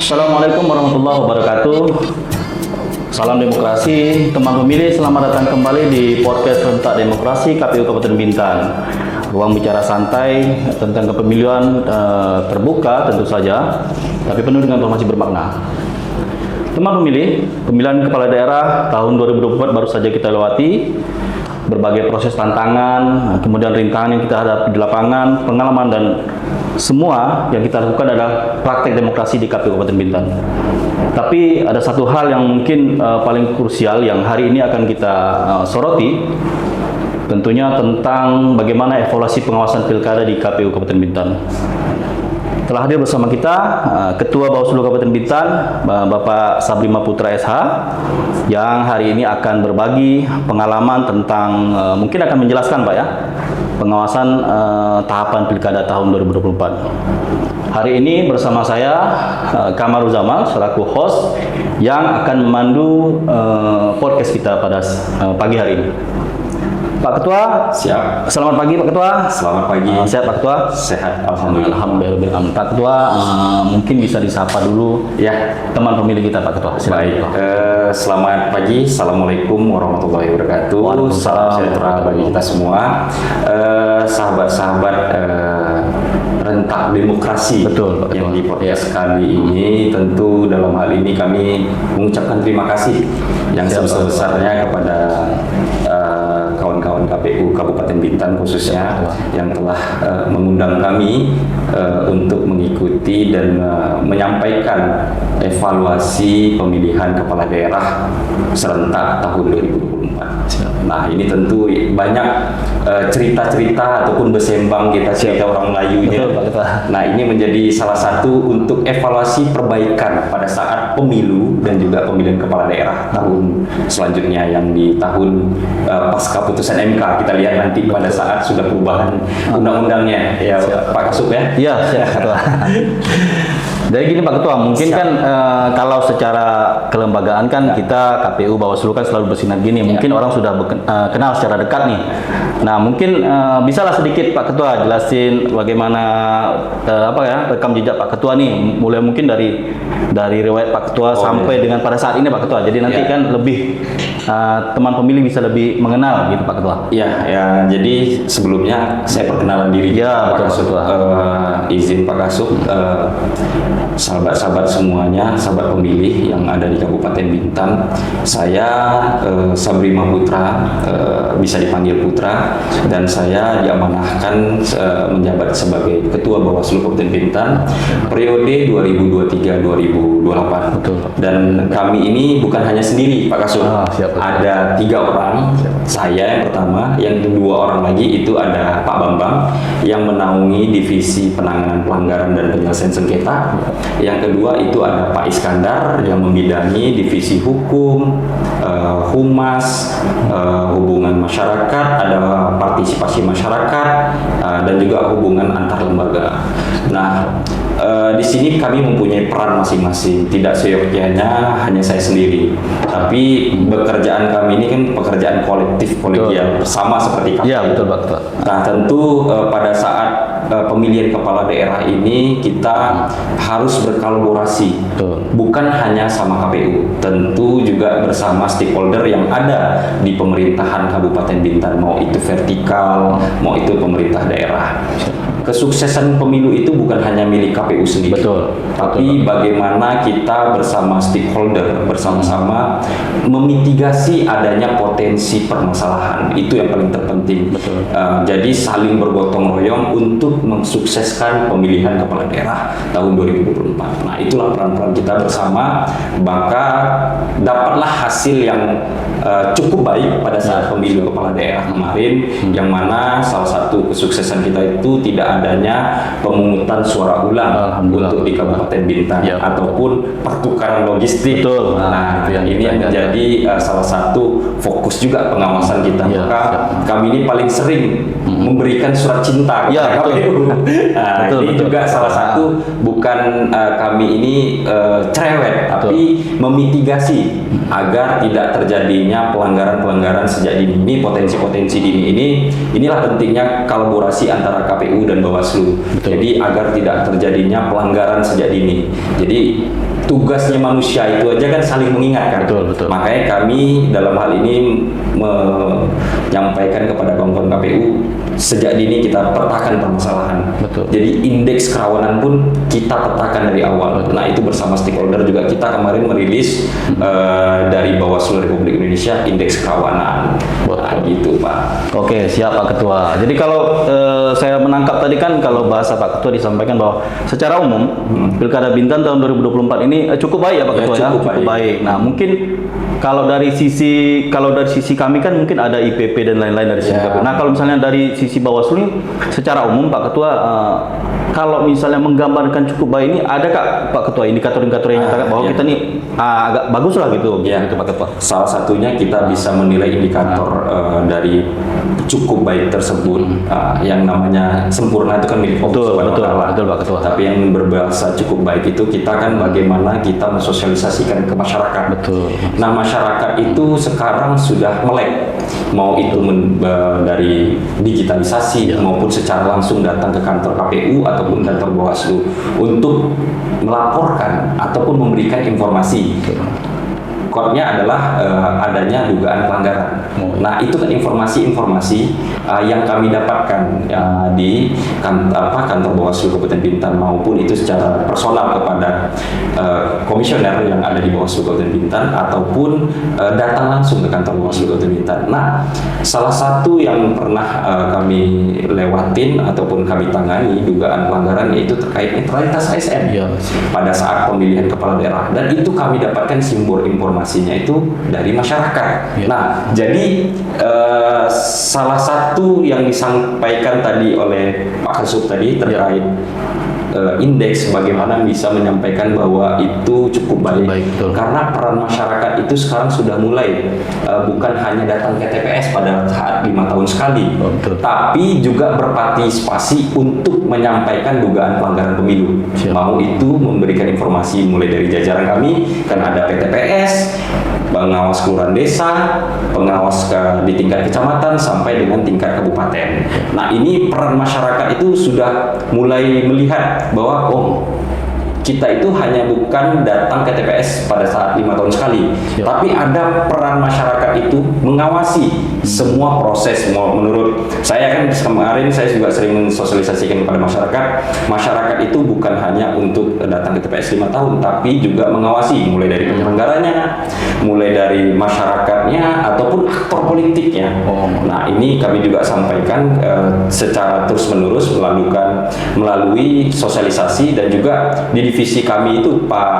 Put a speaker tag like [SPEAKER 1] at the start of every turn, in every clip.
[SPEAKER 1] Assalamualaikum warahmatullahi wabarakatuh. Salam demokrasi, teman pemilih, selamat datang kembali di podcast Rentak Demokrasi KPU Kabupaten Bintan. Ruang bicara santai tentang kepemiluan terbuka tentu saja, tapi penuh dengan informasi bermakna. Teman pemilih, pemilihan kepala daerah tahun 2024 baru saja kita lewati. Berbagai proses tantangan, kemudian rintangan yang kita hadapi di lapangan, pengalaman dan semua yang kita lakukan adalah praktek demokrasi di KPU Kabupaten Bintan. Tapi ada satu hal yang mungkin paling krusial yang hari ini akan kita soroti, tentunya tentang bagaimana evaluasi pengawasan pilkada di KPU Kabupaten Bintan. Telah hadir bersama kita Ketua Bawaslu Kabupaten Bintan, Bapak Sabrima Putra SH, yang hari ini akan berbagi pengalaman tentang, mungkin akan menjelaskan Pak ya, pengawasan tahapan pilkada tahun 2024. Hari ini bersama saya Kamarul Zamal selaku host yang akan memandu podcast kita pada pagi hari ini. Pak Ketua,
[SPEAKER 2] siap.
[SPEAKER 1] Selamat pagi Pak Ketua.
[SPEAKER 2] Selamat pagi.
[SPEAKER 1] Sehat Pak Ketua?
[SPEAKER 2] Sehat, alhamdulillah.
[SPEAKER 1] Alhamdulillah. Pak Ketua, mungkin bisa disapa dulu
[SPEAKER 2] ya
[SPEAKER 1] teman pemilih kita Pak Ketua.
[SPEAKER 2] Baik. Selamat pagi. Assalamualaikum warahmatullahi wabarakatuh. Salam sejahtera bagi kita semua. Sahabat-sahabat Rentak Demokrasi.
[SPEAKER 1] Betul, Pak
[SPEAKER 2] yang
[SPEAKER 1] Ketua.
[SPEAKER 2] di podcast kali ini, tentu dalam hal ini kami mengucapkan terima kasih yang sebesar-besarnya kepada kawan-kawan KPU Kabupaten Bintan khususnya yang telah mengundang kami untuk mengikuti dan menyampaikan evaluasi pemilihan kepala daerah serentak tahun 2024. Nah, ini tentu banyak cerita-cerita ataupun besembang kita cerita orang Melayunya. Nah, ini menjadi salah satu untuk evaluasi perbaikan pada saat pemilu dan juga pemilihan kepala daerah tahun selanjutnya yang di tahun pasca putusan MK. Kita lihat nanti pada saat sudah perubahan undang-undangnya ya, Pak Kasub ya.
[SPEAKER 1] Iya, siap Ketua. Jadi gini Pak Ketua, mungkin kan kalau secara kelembagaan kan kita KPU Bawaslu kan selalu bersinergi nih. Mungkin orang sudah kenal secara dekat nih. Nah, mungkin bisalah sedikit Pak Ketua jelasin bagaimana rekam jejak Pak Ketua nih, mulai mungkin dari riwayat Pak Ketua sampai dengan pada saat ini Pak Ketua. Jadi nanti kan lebih teman pemilih bisa lebih mengenal gitu Pak Ketua.
[SPEAKER 2] Ya, jadi sebelumnya saya perkenalan diri
[SPEAKER 1] ya,
[SPEAKER 2] Pak Kasub. Izin Pak Kasub, sahabat-sahabat semuanya, sahabat pemilih yang ada di Kabupaten Bintan, saya Sabrima Putra, bisa dipanggil Putra, dan saya diamanahkan menjabat sebagai Ketua Bawaslu Kabupaten Bintan periode 2023-2028.
[SPEAKER 1] Betul.
[SPEAKER 2] Dan kami ini bukan hanya sendiri Pak Kasub, ada 3 orang. Saya yang pertama, yang kedua orang lagi itu ada Pak Bambang yang menaungi divisi penanganan pelanggaran dan penyelesaian sengketa. Yang kedua itu ada Pak Iskandar yang membidangi divisi hukum, humas, hubungan masyarakat, ada partisipasi masyarakat, dan juga hubungan antar lembaga. Nah, di sini kami mempunyai peran masing-masing, tidak seyogyanya hanya saya sendiri, tapi pekerjaan kami ini kan pekerjaan kolektif, kolegial, sama seperti kami.
[SPEAKER 1] Iya, betul Pak Ketua.
[SPEAKER 2] Nah, tentu pada saat pemilihan kepala daerah ini kita harus berkolaborasi, bukan hanya sama KPU, tentu juga bersama stakeholder yang ada di pemerintahan Kabupaten Bintan, mau itu vertikal, mau itu pemerintah daerah. Kesuksesan pemilu itu bukan hanya milik KPU sendiri, tapi bagaimana kita bersama stakeholder bersama-sama memitigasi adanya potensi permasalahan, itu yang paling terpenting. Jadi saling bergotong royong untuk mensukseskan pemilihan kepala daerah tahun 2024. Nah, itulah peran-peran kita bersama, maka dapatlah hasil yang cukup baik pada saat pemilu kepala daerah kemarin, yang mana salah satu kesuksesan kita itu tidak adanya pemungutan suara ulang untuk di Kabupaten Bintan ataupun pertukaran logistik. Nah, ini yang menjadi salah satu fokus juga pengawasan kita. Maka kami ini paling sering memberikan surat cinta kepada KPU. Nah, ini juga salah satu, bukan kami ini cerewet, tapi memitigasi agar tidak terjadinya pelanggaran-pelanggaran sejak dini. Potensi-potensi dini ini, inilah pentingnya kolaborasi antara KPU dan dan Bawaslu.
[SPEAKER 1] Betul.
[SPEAKER 2] Jadi agar tidak terjadinya pelanggaran sejak dini. Jadi tugasnya manusia itu aja kan saling mengingatkan.
[SPEAKER 1] Betul.
[SPEAKER 2] Makanya kami dalam hal ini menyampaikan kepada kawan-kawan KPU sejak dini kita petakan permasalahan.
[SPEAKER 1] Betul.
[SPEAKER 2] Jadi indeks kerawanan pun kita petakan dari awal. Nah itu bersama stakeholder juga kita kemarin merilis dari Bawaslu Republik Indonesia indeks kerawanan. Nah, gitu Pak.
[SPEAKER 1] Oke, siap Pak Ketua. Jadi kalau saya menangkap tadi kan kalau bahasa Pak Ketua disampaikan bahwa secara umum Pilkada Bintan tahun 2024 ini cukup baik ya Pak Ketua ya. Cukup baik. Nah, mungkin kalau dari sisi kami kan mungkin ada IPP dan lain-lain dari sisi KPU. Nah, kalau misalnya dari sisi Bawaslu ini secara umum Pak Ketua kalau misalnya menggambarkan cukup baik ini ada Kak Pak Ketua indikator-indikator yang menyatakan bahwa kita nih agak bagus lah gitu gitu Pak Ketua.
[SPEAKER 2] Salah satunya kita bisa menilai indikator dari cukup baik tersebut yang namanya sempurna itu kan milik Allah Subhanahu wa Ta'ala.
[SPEAKER 1] Betul Pak Ketua.
[SPEAKER 2] Tapi yang berbahasa cukup baik itu kita kan bagaimana kita mensosialisasikan ke masyarakat.
[SPEAKER 1] Betul.
[SPEAKER 2] Nah, masyarakat itu sekarang sudah melek, mau itu dari digitalisasi maupun secara langsung datang ke kantor KPU ataupun kantor Bawaslu untuk melaporkan ataupun memberikan informasi. Core-nya adalah adanya dugaan pelanggaran. Nah, itu kan informasi-informasi yang kami dapatkan di kantor Bawaslu Kabupaten Bintan maupun itu secara personal kepada komisioner yang ada di Bawaslu Kabupaten Bintan ataupun datang langsung ke kantor Bawaslu Kabupaten Bintan. Nah, salah satu yang pernah kami lewatin ataupun kami tangani dugaan pelanggaran yaitu terkait netralitas ASN pada saat pemilihan kepala daerah, dan itu kami dapatkan simbol informasinya itu dari masyarakat. Nah, jadi salah satu yang disampaikan tadi oleh Pak Kasub tadi terkait indeks bagaimana bisa menyampaikan bahwa itu cukup baik. Karena peran masyarakat itu sekarang sudah mulai bukan hanya datang ke TPS pada saat 5 tahun sekali, tapi juga berpartisipasi untuk menyampaikan dugaan pelanggaran pemilu. Mau itu memberikan informasi mulai dari jajaran kami, kan ada PTPS, pengawas kelurahan desa, pengawas di tingkat kecamatan sampai dengan tingkat kabupaten. Nah, ini peran masyarakat itu sudah mulai melihat bahwa kita itu hanya bukan datang ke TPS pada saat 5 tahun sekali, tapi ada peran masyarakat itu mengawasi semua proses. Menurut saya kan kemarin saya juga sering mensosialisasikan kepada masyarakat itu bukan hanya untuk datang ke TPS 5 tahun, tapi juga mengawasi mulai dari penyelenggaranya, mulai dari masyarakatnya ataupun aktor politiknya. Nah, ini kami juga sampaikan secara terus-menerus melalui sosialisasi, dan juga di divisi kami itu Pak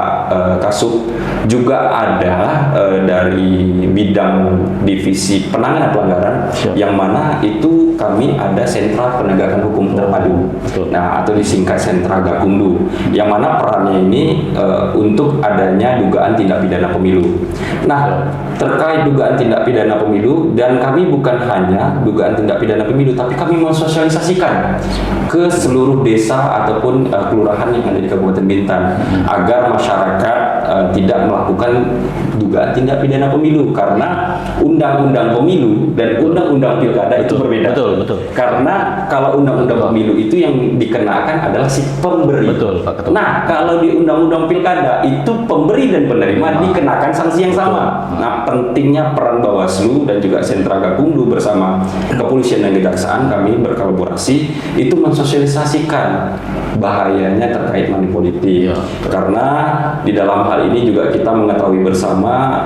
[SPEAKER 2] Kasub juga ada dari bidang divisi penanganan pelanggaran yang mana itu kami ada sentra penegakan hukum terpadu. Nah, atau disingkat sentra Gakumdu, yang mana perannya ini untuk adanya dugaan tindak pidana pemilu. Nah, terkait dugaan tindak pidana pemilu, dan kami bukan hanya dugaan tindak pidana pemilu, tapi kami mensosialisasikan ke seluruh desa ataupun kelurahan yang ada di Kabupaten Bintan agar masyarakat tidak melakukan dugaan tindak pidana pemilu, karena undang-undang pemilu dan undang-undang pilkada itu berbeda.
[SPEAKER 1] Betul.
[SPEAKER 2] Karena kalau undang-undang pemilu itu yang dikenakan adalah si pemberi. Nah, kalau di undang-undang pilkada itu pemberi dan penerima dikenakan sanksi yang sama. Nah, pentingnya peran Bawaslu dan juga sentra Gakumdu bersama kepolisian dan kejaksaan, kami berkolaborasi itu mensosialisasikan bahayanya terkait money politik. Karena di dalam hal ini juga kita mengetahui bersama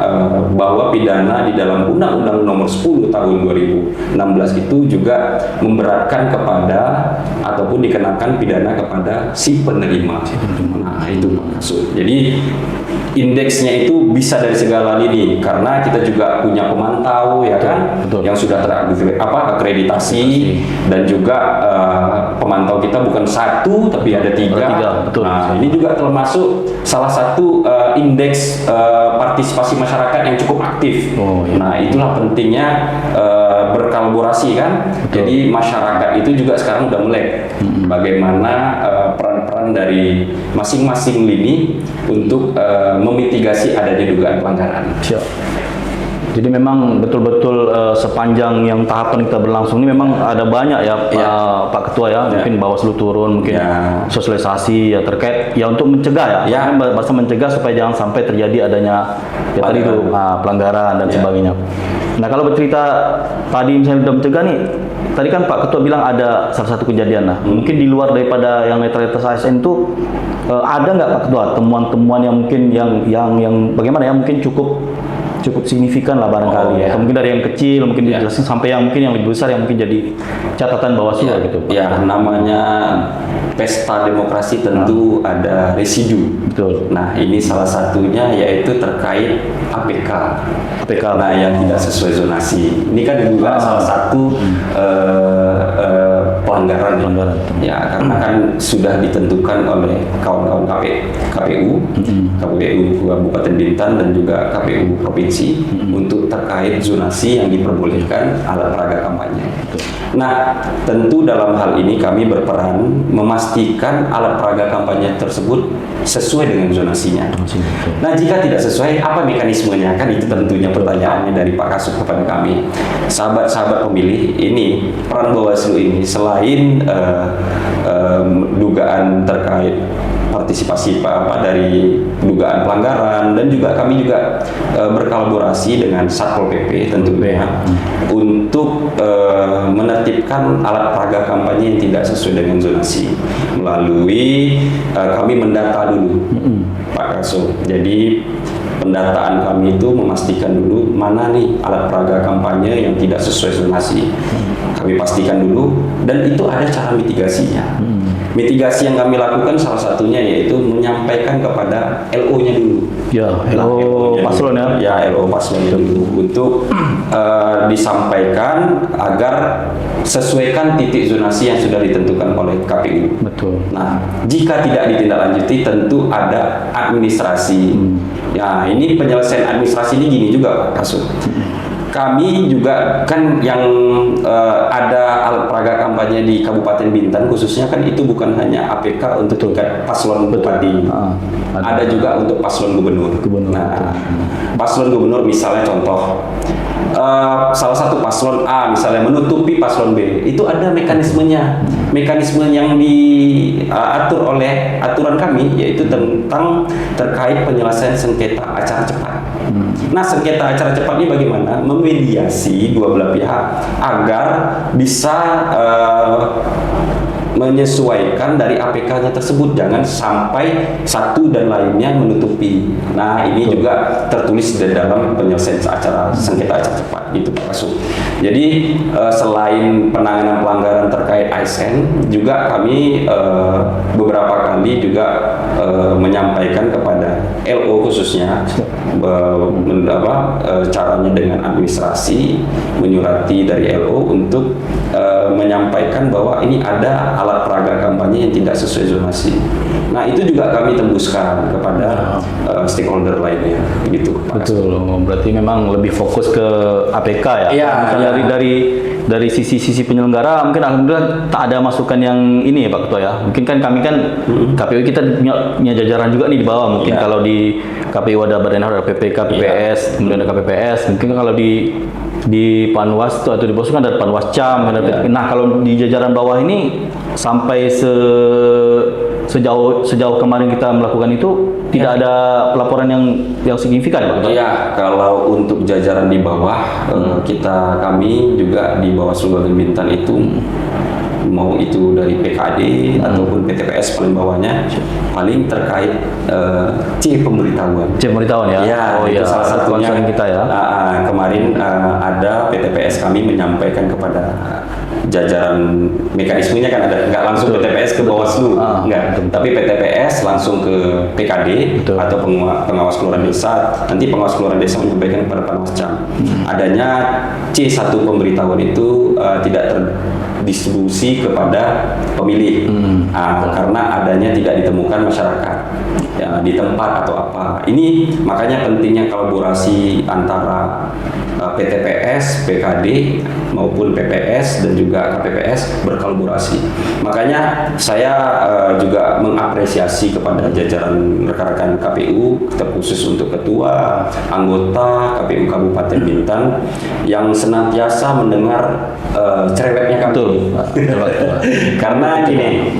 [SPEAKER 2] bahwa pidana di dalam Undang-Undang Nomor 10 Tahun 2016 itu juga memberatkan kepada ataupun dikenakan pidana kepada si penerima. Nah, itu maksud. Jadi indeksnya itu bisa dari segala lini, karena kita juga punya pemantau ya kan, yang sudah terakreditasi, dan juga pemantau kita bukan satu tapi ada tiga. Nah, ini juga termasuk salah satu indeks partisipasi masyarakat yang cukup aktif. Nah, itulah pentingnya berkolaborasi kan. Jadi masyarakat itu juga sekarang udah melek bagaimana peran-peran dari masing-masing lini untuk memitigasi adanya dugaan pelanggaran.
[SPEAKER 1] Jadi memang betul-betul sepanjang yang tahapan kita berlangsung ini memang ada banyak ya, Pak Ketua ya, mungkin Bawaslu turun, mungkin sosialisasi ya terkait ya untuk mencegah ya, bahasa mencegah supaya jangan sampai terjadi adanya ya tadi itu pelanggaran dan sebagainya. Nah kalau bercerita tadi misalnya sudah mencegah nih, tadi kan Pak Ketua bilang ada salah satu kejadian lah, mungkin di luar daripada yang netralitas ASN itu ada nggak Pak Ketua temuan-temuan yang mungkin yang bagaimana ya, mungkin cukup signifikan lah barangkali ya. Mungkin dari yang kecil mungkin dijelasin sampai yang mungkin yang lebih besar yang mungkin jadi catatan Bawaslu gitu.
[SPEAKER 2] Ya, namanya pesta demokrasi tentu ada residu.
[SPEAKER 1] Betul.
[SPEAKER 2] Nah, ini salah satunya yaitu terkait APK. Nah, yang tidak sesuai zonasi. Ini kan juga salah satu pelanggaran. Ya, karena kan sudah ditentukan oleh kawan-kawan KPU Kabupaten Bintan dan juga KPU Provinsi untuk terkait zonasi yang diperbolehkan alat peraga kampanye. Nah, tentu dalam hal ini kami berperan memastikan alat peraga kampanye tersebut sesuai dengan zonasinya. Nah, jika tidak sesuai, apa mekanismenya? Kan itu tentunya pertanyaannya dari Pak Kasub kepada kami. Sahabat-sahabat pemilih, ini peran Bawaslu ini selain dugaan terkait partisipasi dari dugaan pelanggaran, dan juga kami juga berkolaborasi dengan Satpol PP tentunya untuk menertibkan alat peraga kampanye yang tidak sesuai dengan zonasi melalui kami mendata dulu Pak Kasub. Jadi pendataan kami itu memastikan dulu mana nih alat peraga kampanye yang tidak sesuai zonasi. Kami pastikan dulu, dan itu ada cara mitigasinya. Mitigasi yang kami lakukan salah satunya yaitu menyampaikan kepada LO-nya dulu.
[SPEAKER 1] Ya, LO paslon ya.
[SPEAKER 2] Ya, LO paslonnya dulu untuk disampaikan agar sesuaikan titik zonasi yang sudah ditentukan oleh KPU.
[SPEAKER 1] Betul.
[SPEAKER 2] Nah, jika tidak ditindaklanjuti tentu ada administrasi. Ya, ini penyelesaian administrasi ini gini juga Pak Kasub. Kami juga kan yang ada alat peraga kampanye di Kabupaten Bintan khususnya kan itu bukan hanya APK untuk tingkat paslon bupati, ada juga untuk paslon gubernur. Nah, paslon gubernur misalnya contoh salah satu paslon A misalnya menutupi paslon B, itu ada mekanismenya, mekanisme yang diatur oleh aturan kami yaitu tentang terkait penyelesaian sengketa acara cepat. Nah, sengketa acara cepat ini bagaimana? Memediasi dua belah pihak agar bisa menyesuaikan dari APK-nya tersebut, jangan sampai satu dan lainnya menutupi. Nah, ini juga tertulis di dalam penyelesaian acara sengketa acara cepat itu Pak Kasub. Jadi selain penanganan pelanggaran terkait ASN, juga kami beberapa kali juga menyampaikan kepada LO khususnya caranya dengan administrasi menyurati dari LO untuk menyampaikan bahwa ini ada alat peraga kampanye yang tidak sesuai zonasi. Nah, itu juga kami tembuskan kepada stakeholder lainnya, gitu.
[SPEAKER 1] Betul. Berarti memang lebih fokus ke APK ya.
[SPEAKER 2] Iya.
[SPEAKER 1] Dari sisi penyelenggara mungkin alhamdulillah tak ada masukan yang ini ya Pak Ketua ya. Mungkin kan kami kan KPU kita punya jajaran juga nih di bawah. Mungkin kalau di KPU ada Badan ada PPK, PPS, kemudian ada KPPS. Mungkin kalau di Panwas atau di Bawaslu kan ada Panwascam. Nah, kalau di jajaran bawah ini sampai sejauh kemarin kita melakukan itu tidak ada pelaporan yang signifikan Pak Ketua.
[SPEAKER 2] Iya, kalau untuk jajaran di bawah kami juga di Bawaslu Kabupaten Bintan itu mau itu dari PKD ataupun PTPS paling bawahnya paling terkait pemberitahuan.
[SPEAKER 1] Pemberitahuan ya.
[SPEAKER 2] Ya, itu salah satunya
[SPEAKER 1] kita ya.
[SPEAKER 2] Kemarin ada PTPS kami menyampaikan kepada jajaran, mekanismenya kan ada, nggak langsung PTPS ke Bawaslu, enggak, tapi PTPS langsung ke PKD atau pengawas kelurahan desa, nanti pengawas kelurahan desa menyampaikan kepada Panwascam. Adanya C1 pemberitahuan itu tidak distribusi kepada pemilih. Karena adanya tidak ditemukan masyarakat ya, di tempat atau apa. Ini makanya pentingnya kolaborasi antara PTPS, PKD maupun PPS dan juga KPPS berkolaborasi. Makanya saya juga mengapresiasi kepada jajaran rekan-rekan KPU, terkhusus untuk ketua, anggota KPU Kabupaten Bintan yang senantiasa mendengar cerewetnya kami. Karena gini,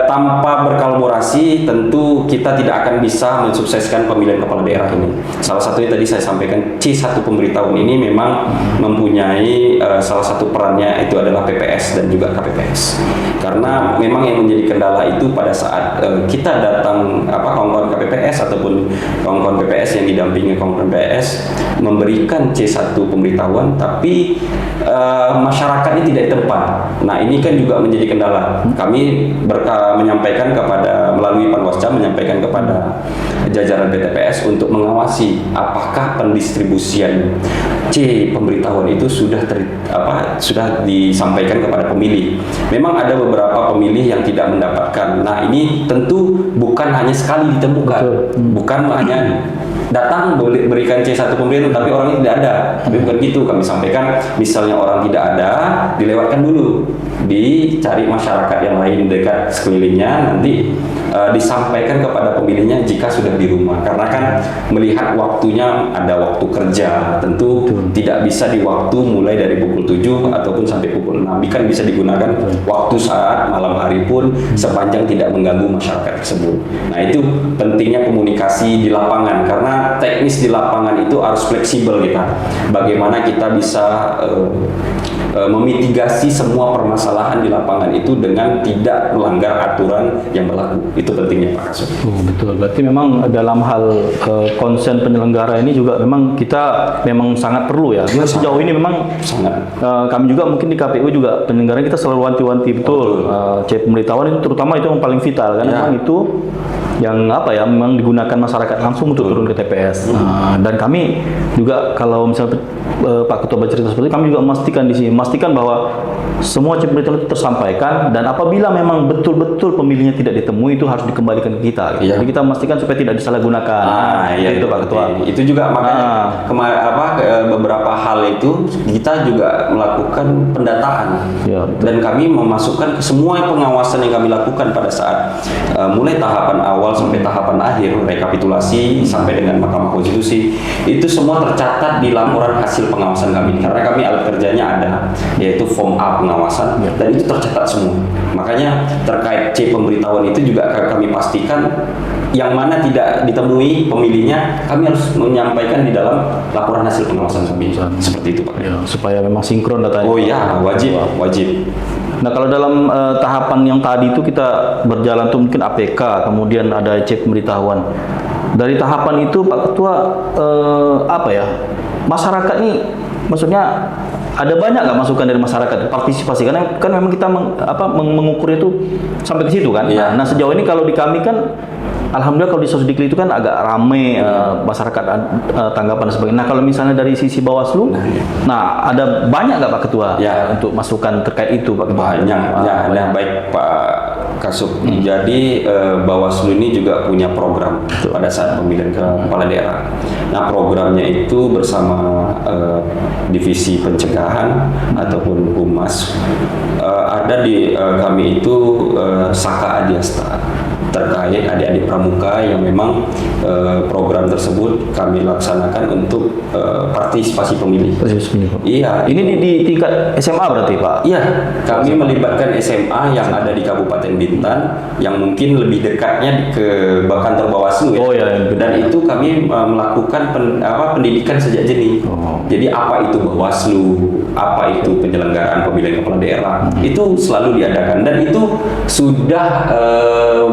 [SPEAKER 2] tanpa berkolaborasi tentu kita tidak akan bisa mensukseskan pemilihan kepala daerah ini. Salah satunya tadi saya sampaikan, C1 pemberitahuan ini memang mempunyai salah satu perannya itu adalah PPS dan juga KPPS. Karena memang yang menjadi kendala itu pada saat kita datang kawan-kawan KPPS ataupun kawan-kawan PPS yang didampingi kawan-kawan PPS memberikan C1 pemberitahuan, tapi masyarakatnya tidak di tempat. Nah, ini kan juga menjadi kendala. Kami menyampaikan kepada melalui Panwascam menyampaikan kepada jajaran BTPS untuk mengawasi apakah pendistribusian C pemberitahuan itu sudah disampaikan kepada pemilih. Memang ada beberapa pemilih yang tidak mendapatkan. Nah, ini tentu bukan hanya sekali ditemukan, bukan hanya datang berikan C1 pemberitahuan tapi orangnya tidak ada. Tapi bukan gitu, kami sampaikan misalnya orang tidak ada, dilewatkan dulu, dicari masyarakat yang lain dekat sekelilingnya, nanti disampaikan kepada pemilihnya jika sudah di rumah. Karena kan melihat waktunya ada waktu kerja, tentu tidak bisa di waktu mulai dari pukul 7 ataupun sampai pukul 6. Kan bisa digunakan waktu saat malam hari pun sepanjang tidak mengganggu masyarakat tersebut. Nah, itu pentingnya komunikasi di lapangan, karena teknis di lapangan itu harus fleksibel kita. Bagaimana kita bisa memitigasi semua permasalahan di lapangan itu dengan tidak melanggar aturan yang berlaku. Itu pentingnya Pak Kasub.
[SPEAKER 1] Betul. Berarti memang dalam hal konsen penyelenggara ini juga memang kita memang sangat perlu ya. Sejauh ini memang sangat. Kami juga mungkin di KPU juga penyelenggara kita selalu wanti-wanti betul. C pemberitahuan itu terutama itu yang paling vital karena memang itu yang memang digunakan masyarakat langsung untuk turun ke TPS. Dan kami juga kalau misalnya Pak Ketua bercerita seperti itu, kami juga memastikan bahwa semua C pemberitahuan itu tersampaikan, dan apabila memang betul-betul pemilihnya tidak ditemui itu harus dikembalikan ke kita. Jadi kita memastikan supaya tidak disalahgunakan. Itu Pak Ketua.
[SPEAKER 2] Itu juga makanya beberapa hal itu kita juga melakukan pendataan. Dan kami memasukkan ke semua pengawasan yang kami lakukan pada saat mulai tahapan awal sampai tahapan akhir, rekapitulasi sampai dengan Mahkamah Konstitusi, itu semua tercatat di laporan hasil pengawasan kami. Karena kami alat kerjanya ada, yaitu form A pengawasan, dan itu tercatat semua. Makanya terkait C pemberitahuan itu juga kami pastikan yang mana tidak ditemui pemilihnya, kami harus menyampaikan di dalam laporan hasil pengawasan kami. Seperti itu Pak.
[SPEAKER 1] Supaya memang sinkron datanya.
[SPEAKER 2] Oh iya, wajib.
[SPEAKER 1] Nah, kalau dalam tahapan yang tadi itu kita berjalan tuh mungkin APK, kemudian ada C pemberitahuan. Dari tahapan itu Pak Ketua masyarakat ini maksudnya ada banyak nggak masukan dari masyarakat partisipasi, karena kan memang kita mengukur itu sampai ke situ kan. Nah, sejauh ini kalau di kami kan alhamdulillah kalau di Sosdikli itu kan agak ramai masyarakat tanggapan dan sebagainya. Nah, kalau misalnya dari sisi Bawaslu, ada banyak nggak Pak Ketua untuk masukan terkait itu Pak Ketua?
[SPEAKER 2] Banyak. Baik Pak Kasub. Jadi Bawaslu ini juga punya program pada saat pemilihan kepala daerah. Nah, programnya itu bersama divisi pencegahan ataupun humas ada di kami itu Saka Adiasta, terkait adik-adik pramuka yang memang program tersebut kami laksanakan untuk partisipasi pemilih. Iya.
[SPEAKER 1] Ini di tingkat SMA berarti Pak?
[SPEAKER 2] Iya. Kami melibatkan SMA yang ada di Kabupaten Bintan, yang mungkin lebih dekatnya ke kantor Bawaslu ya. Dan itu kami melakukan pendidikan sejak dini. Jadi apa itu Bawaslu, apa itu penyelenggaraan pemilihan kepala daerah, itu selalu diadakan, dan itu sudah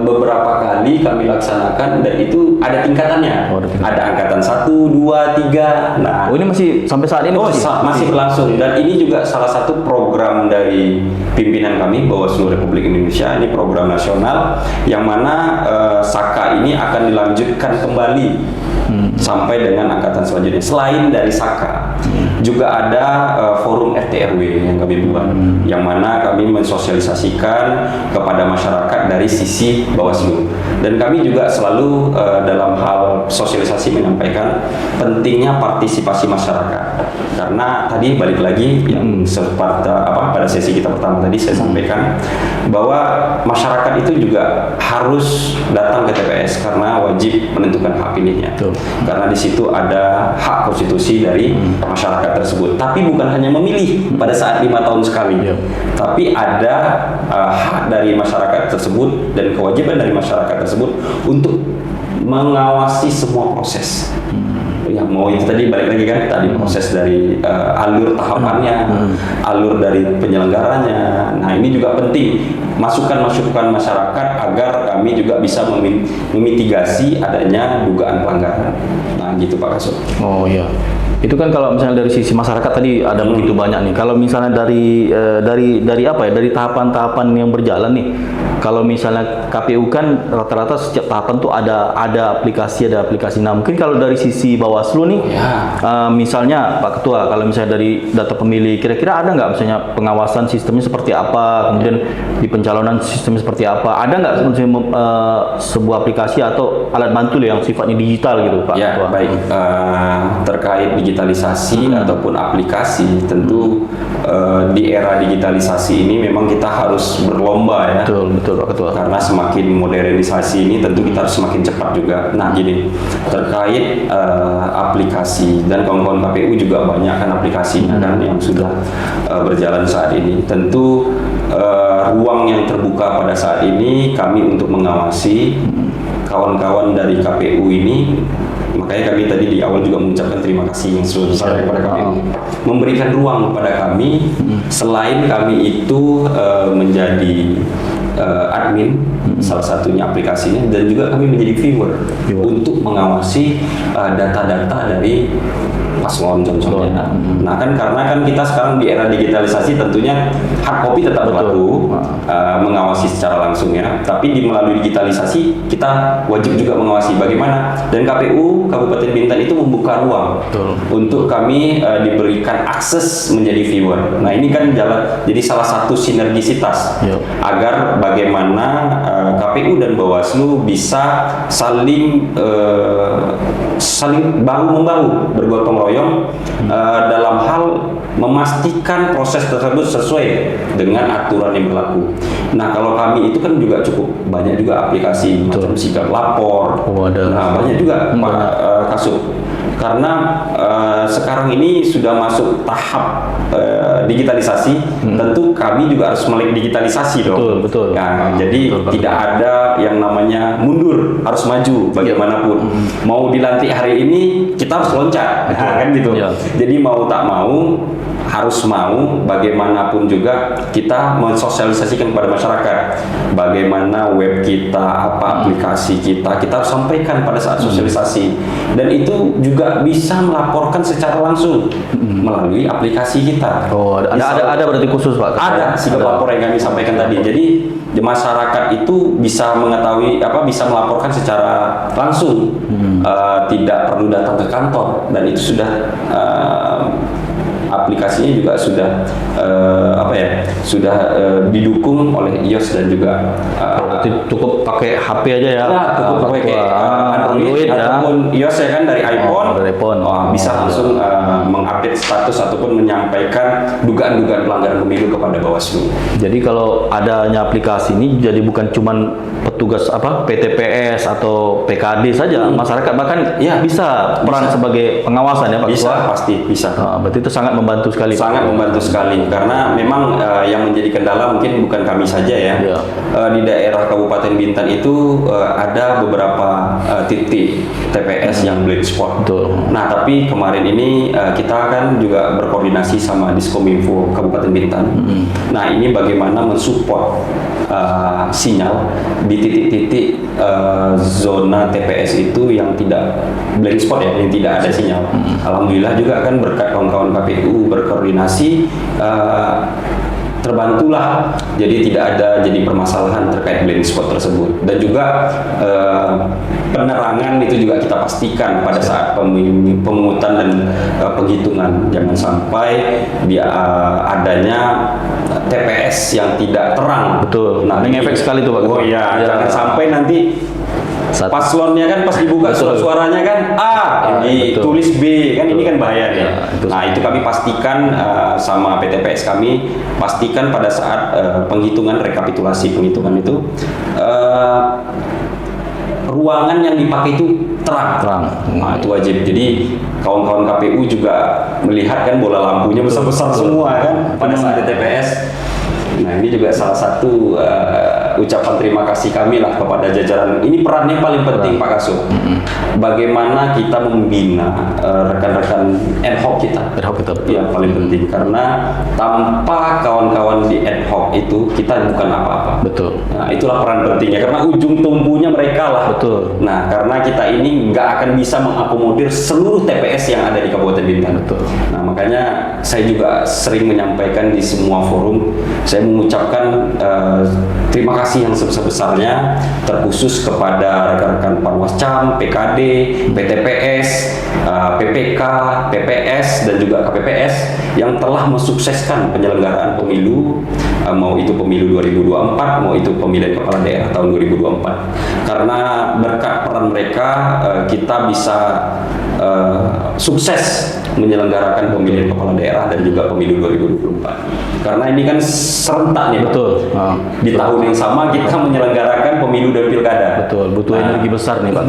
[SPEAKER 2] beberapa kali kami laksanakan, dan itu ada tingkatannya. Ada angkatan 1, 2, 3. Nah,
[SPEAKER 1] ini masih sampai saat ini
[SPEAKER 2] masih berlangsung, dan ini juga salah satu program dari pimpinan kami Bawaslu Republik Indonesia. Ini program nasional yang mana Saka ini akan dilanjutkan kembali sampai dengan angkatan selanjutnya selain dari Saka. Juga ada forum RT RW yang kami buat, yang mana kami mensosialisasikan kepada masyarakat dari sisi Bawaslu. Dan kami juga selalu dalam hal sosialisasi menyampaikan pentingnya partisipasi masyarakat. Karena tadi balik lagi yang seperti pada sesi kita pertama tadi saya sampaikan bahwa masyarakat itu juga harus datang ke TPS karena wajib menentukan hak pilihnya. Karena di situ ada hak konstitusi dari masyarakat tersebut. Tapi bukan hanya memilih pada saat 5 tahun sekali, tapi ada hak dari masyarakat tersebut dan kewajiban dari masyarakat tersebut untuk mengawasi semua proses. Ya, mau itu tadi balik lagi kan tadi proses dari alur tahapannya, alur dari penyelenggaranya. Nah, ini juga penting masukan-masukan masyarakat agar kami juga bisa memitigasi adanya dugaan pelanggaran. Nah, gitu Pak Kasut.
[SPEAKER 1] Oh iya. Itu kan kalau misalnya dari sisi masyarakat tadi ada begitu banyak nih. Kalau misalnya dari apa ya? Dari tahapan-tahapan yang berjalan nih. Kalau misalnya KPU kan rata-rata setiap tahapan tuh ada aplikasi. Nah, mungkin kalau dari sisi Bawaslu nih, misalnya Pak Ketua, kalau misalnya dari data pemilih, kira-kira ada nggak misalnya pengawasan sistemnya seperti apa, kemudian di pencalonan sistemnya seperti apa? Ada nggak sebuah aplikasi atau alat bantu yang sifatnya digital gitu, Pak
[SPEAKER 2] Ya,
[SPEAKER 1] Ketua?
[SPEAKER 2] baik. Terkait digitalisasi ataupun aplikasi, tentu di era digitalisasi ini memang kita harus berlomba ya.
[SPEAKER 1] Betul Pak Ketua.
[SPEAKER 2] Karena semakin modernisasi ini tentu kita harus semakin cepat juga. Nah, gini, terkait aplikasi dan kawan-kawan KPU juga banyak kan aplikasinya kan yang sudah berjalan saat ini. Tentu ruang yang terbuka pada saat ini kami untuk mengawasi kawan-kawan dari KPU ini. Makanya kami tadi di awal juga mengucapkan terima kasih yang sebesar kepada KPU, memberikan ruang kepada kami. Selain kami itu menjadi admin salah satunya aplikasinya, dan juga kami menjadi viewer untuk mengawasi data-data dari paslon contohnya. Nah, kan karena kan kita sekarang di era digitalisasi tentunya hard copy tetap berlaku, mengawasi secara langsung ya, tapi melalui digitalisasi kita wajib juga mengawasi bagaimana, dan KPU Kabupaten Bintan itu membuka ruang untuk kami diberikan akses menjadi viewer. Nah, ini kan jadi salah satu sinergisitas agar bagaimana KPU dan Bawaslu bisa saling bahu-membahu, bergotong royong dalam hal memastikan proses tersebut sesuai dengan aturan yang berlaku. Nah, kalau kami itu kan juga cukup banyak juga aplikasi macam sigap lapor. Nah, banyak juga Pak Kasut. Karena sekarang ini sudah masuk tahap digitalisasi, tentu kami juga harus melek digitalisasi dong.
[SPEAKER 1] Betul.
[SPEAKER 2] Nah, jadi tidak ada yang namanya mundur, harus maju bagaimanapun. Mau dilantik hari ini, kita harus loncat, kan gitu. Jadi mau tak mau, harus mau, bagaimanapun juga kita mensosialisasikan kepada masyarakat bagaimana web kita, apa aplikasi kita harus sampaikan pada saat sosialisasi, dan itu juga bisa melaporkan secara langsung melalui aplikasi kita.
[SPEAKER 1] Ada berarti khusus Pak?
[SPEAKER 2] Ada sigap lapor yang kami sampaikan tadi. Jadi masyarakat itu bisa mengetahui bisa melaporkan secara langsung, tidak perlu datang ke kantor, dan itu sudah aplikasinya juga sudah didukung oleh iOS dan juga
[SPEAKER 1] cukup pakai HP aja ya.
[SPEAKER 2] Cukup pakai Android ataupun iOS ya kan, dari iPhone. Bisa langsung mengupdate status ataupun menyampaikan dugaan-dugaan pelanggaran pemilu kepada Bawaslu.
[SPEAKER 1] Jadi kalau adanya aplikasi ini jadi bukan cuman petugas PTPS atau PKD saja, masyarakat bahkan bisa peran sebagai pengawasan ya Pak Ketua?
[SPEAKER 2] Pasti bisa.
[SPEAKER 1] Berarti itu sangat membantu sekali.
[SPEAKER 2] Sangat membantu sekali, karena memang yang menjadi kendala mungkin bukan kami saja ya. Di daerah Kabupaten Bintan itu ada beberapa titik TPS yang black spot. Nah, tapi kemarin ini kita kan juga berkoordinasi sama Diskominfo Kabupaten Bintan. Nah, ini bagaimana mensupport sinyal di titik-titik zona TPS itu yang tidak blank spot ya, yang tidak ada sinyal. Alhamdulillah juga kan berkat kawan-kawan KPU berkoordinasi, terbantulah, jadi tidak ada jadi permasalahan terkait blind spot tersebut. Dan juga penerangan itu juga kita pastikan pada saat pemungutan dan penghitungan, jangan sampai adanya TPS yang tidak terang.
[SPEAKER 1] Betul.
[SPEAKER 2] Nah,
[SPEAKER 1] ini efek sekali tuh Pak.
[SPEAKER 2] Oh iya, jangan sampai nanti paslonnya kan pas dibuka surat-suaranya kan ini
[SPEAKER 1] betul.
[SPEAKER 2] tulis B kan, ini kan bahaya nih. Nah, itu kami pastikan sama PTPS kami pastikan pada saat penghitungan rekapitulasi penghitungan itu ruangan yang dipakai itu terang. Nah, itu wajib. Jadi kawan-kawan KPU juga melihat kan bola lampunya besar-besar semua kan pada saat di TPS. Nah, ini juga salah satu ucapan terima kasih kami lah kepada jajaran. Ini perannya paling penting Pak Kasub. Bagaimana kita membina rekan-rekan ad hoc kita. Ya, paling penting karena tanpa kawan-kawan di ad hoc itu kita bukan apa-apa.
[SPEAKER 1] Betul.
[SPEAKER 2] Nah, itulah peran pentingnya karena ujung tumbuhnya mereka lah.
[SPEAKER 1] Betul.
[SPEAKER 2] Nah, karena kita ini nggak akan bisa mengakomodir seluruh TPS yang ada di Kabupaten Bintan.
[SPEAKER 1] Betul.
[SPEAKER 2] Nah, makanya saya juga sering menyampaikan di semua forum, saya mengucapkan terima kasih yang sebesar-besarnya terkhusus kepada rekan-rekan Panwascam, PKD, PTPS, PPK, PPS dan juga KPPS yang telah mensukseskan penyelenggaraan pemilu, mau itu pemilu 2024, mau itu pemilihan kepala daerah tahun 2024. Karena berkat peran mereka kita bisa sukses menyelenggarakan pemilihan kepala daerah dan juga pemilu 2024. Karena ini kan serentak nih,
[SPEAKER 1] betul.
[SPEAKER 2] Di tahun yang sama kita menyelenggarakan pemilu dan pilkada.
[SPEAKER 1] Betul, butuh energi besar nih Pak.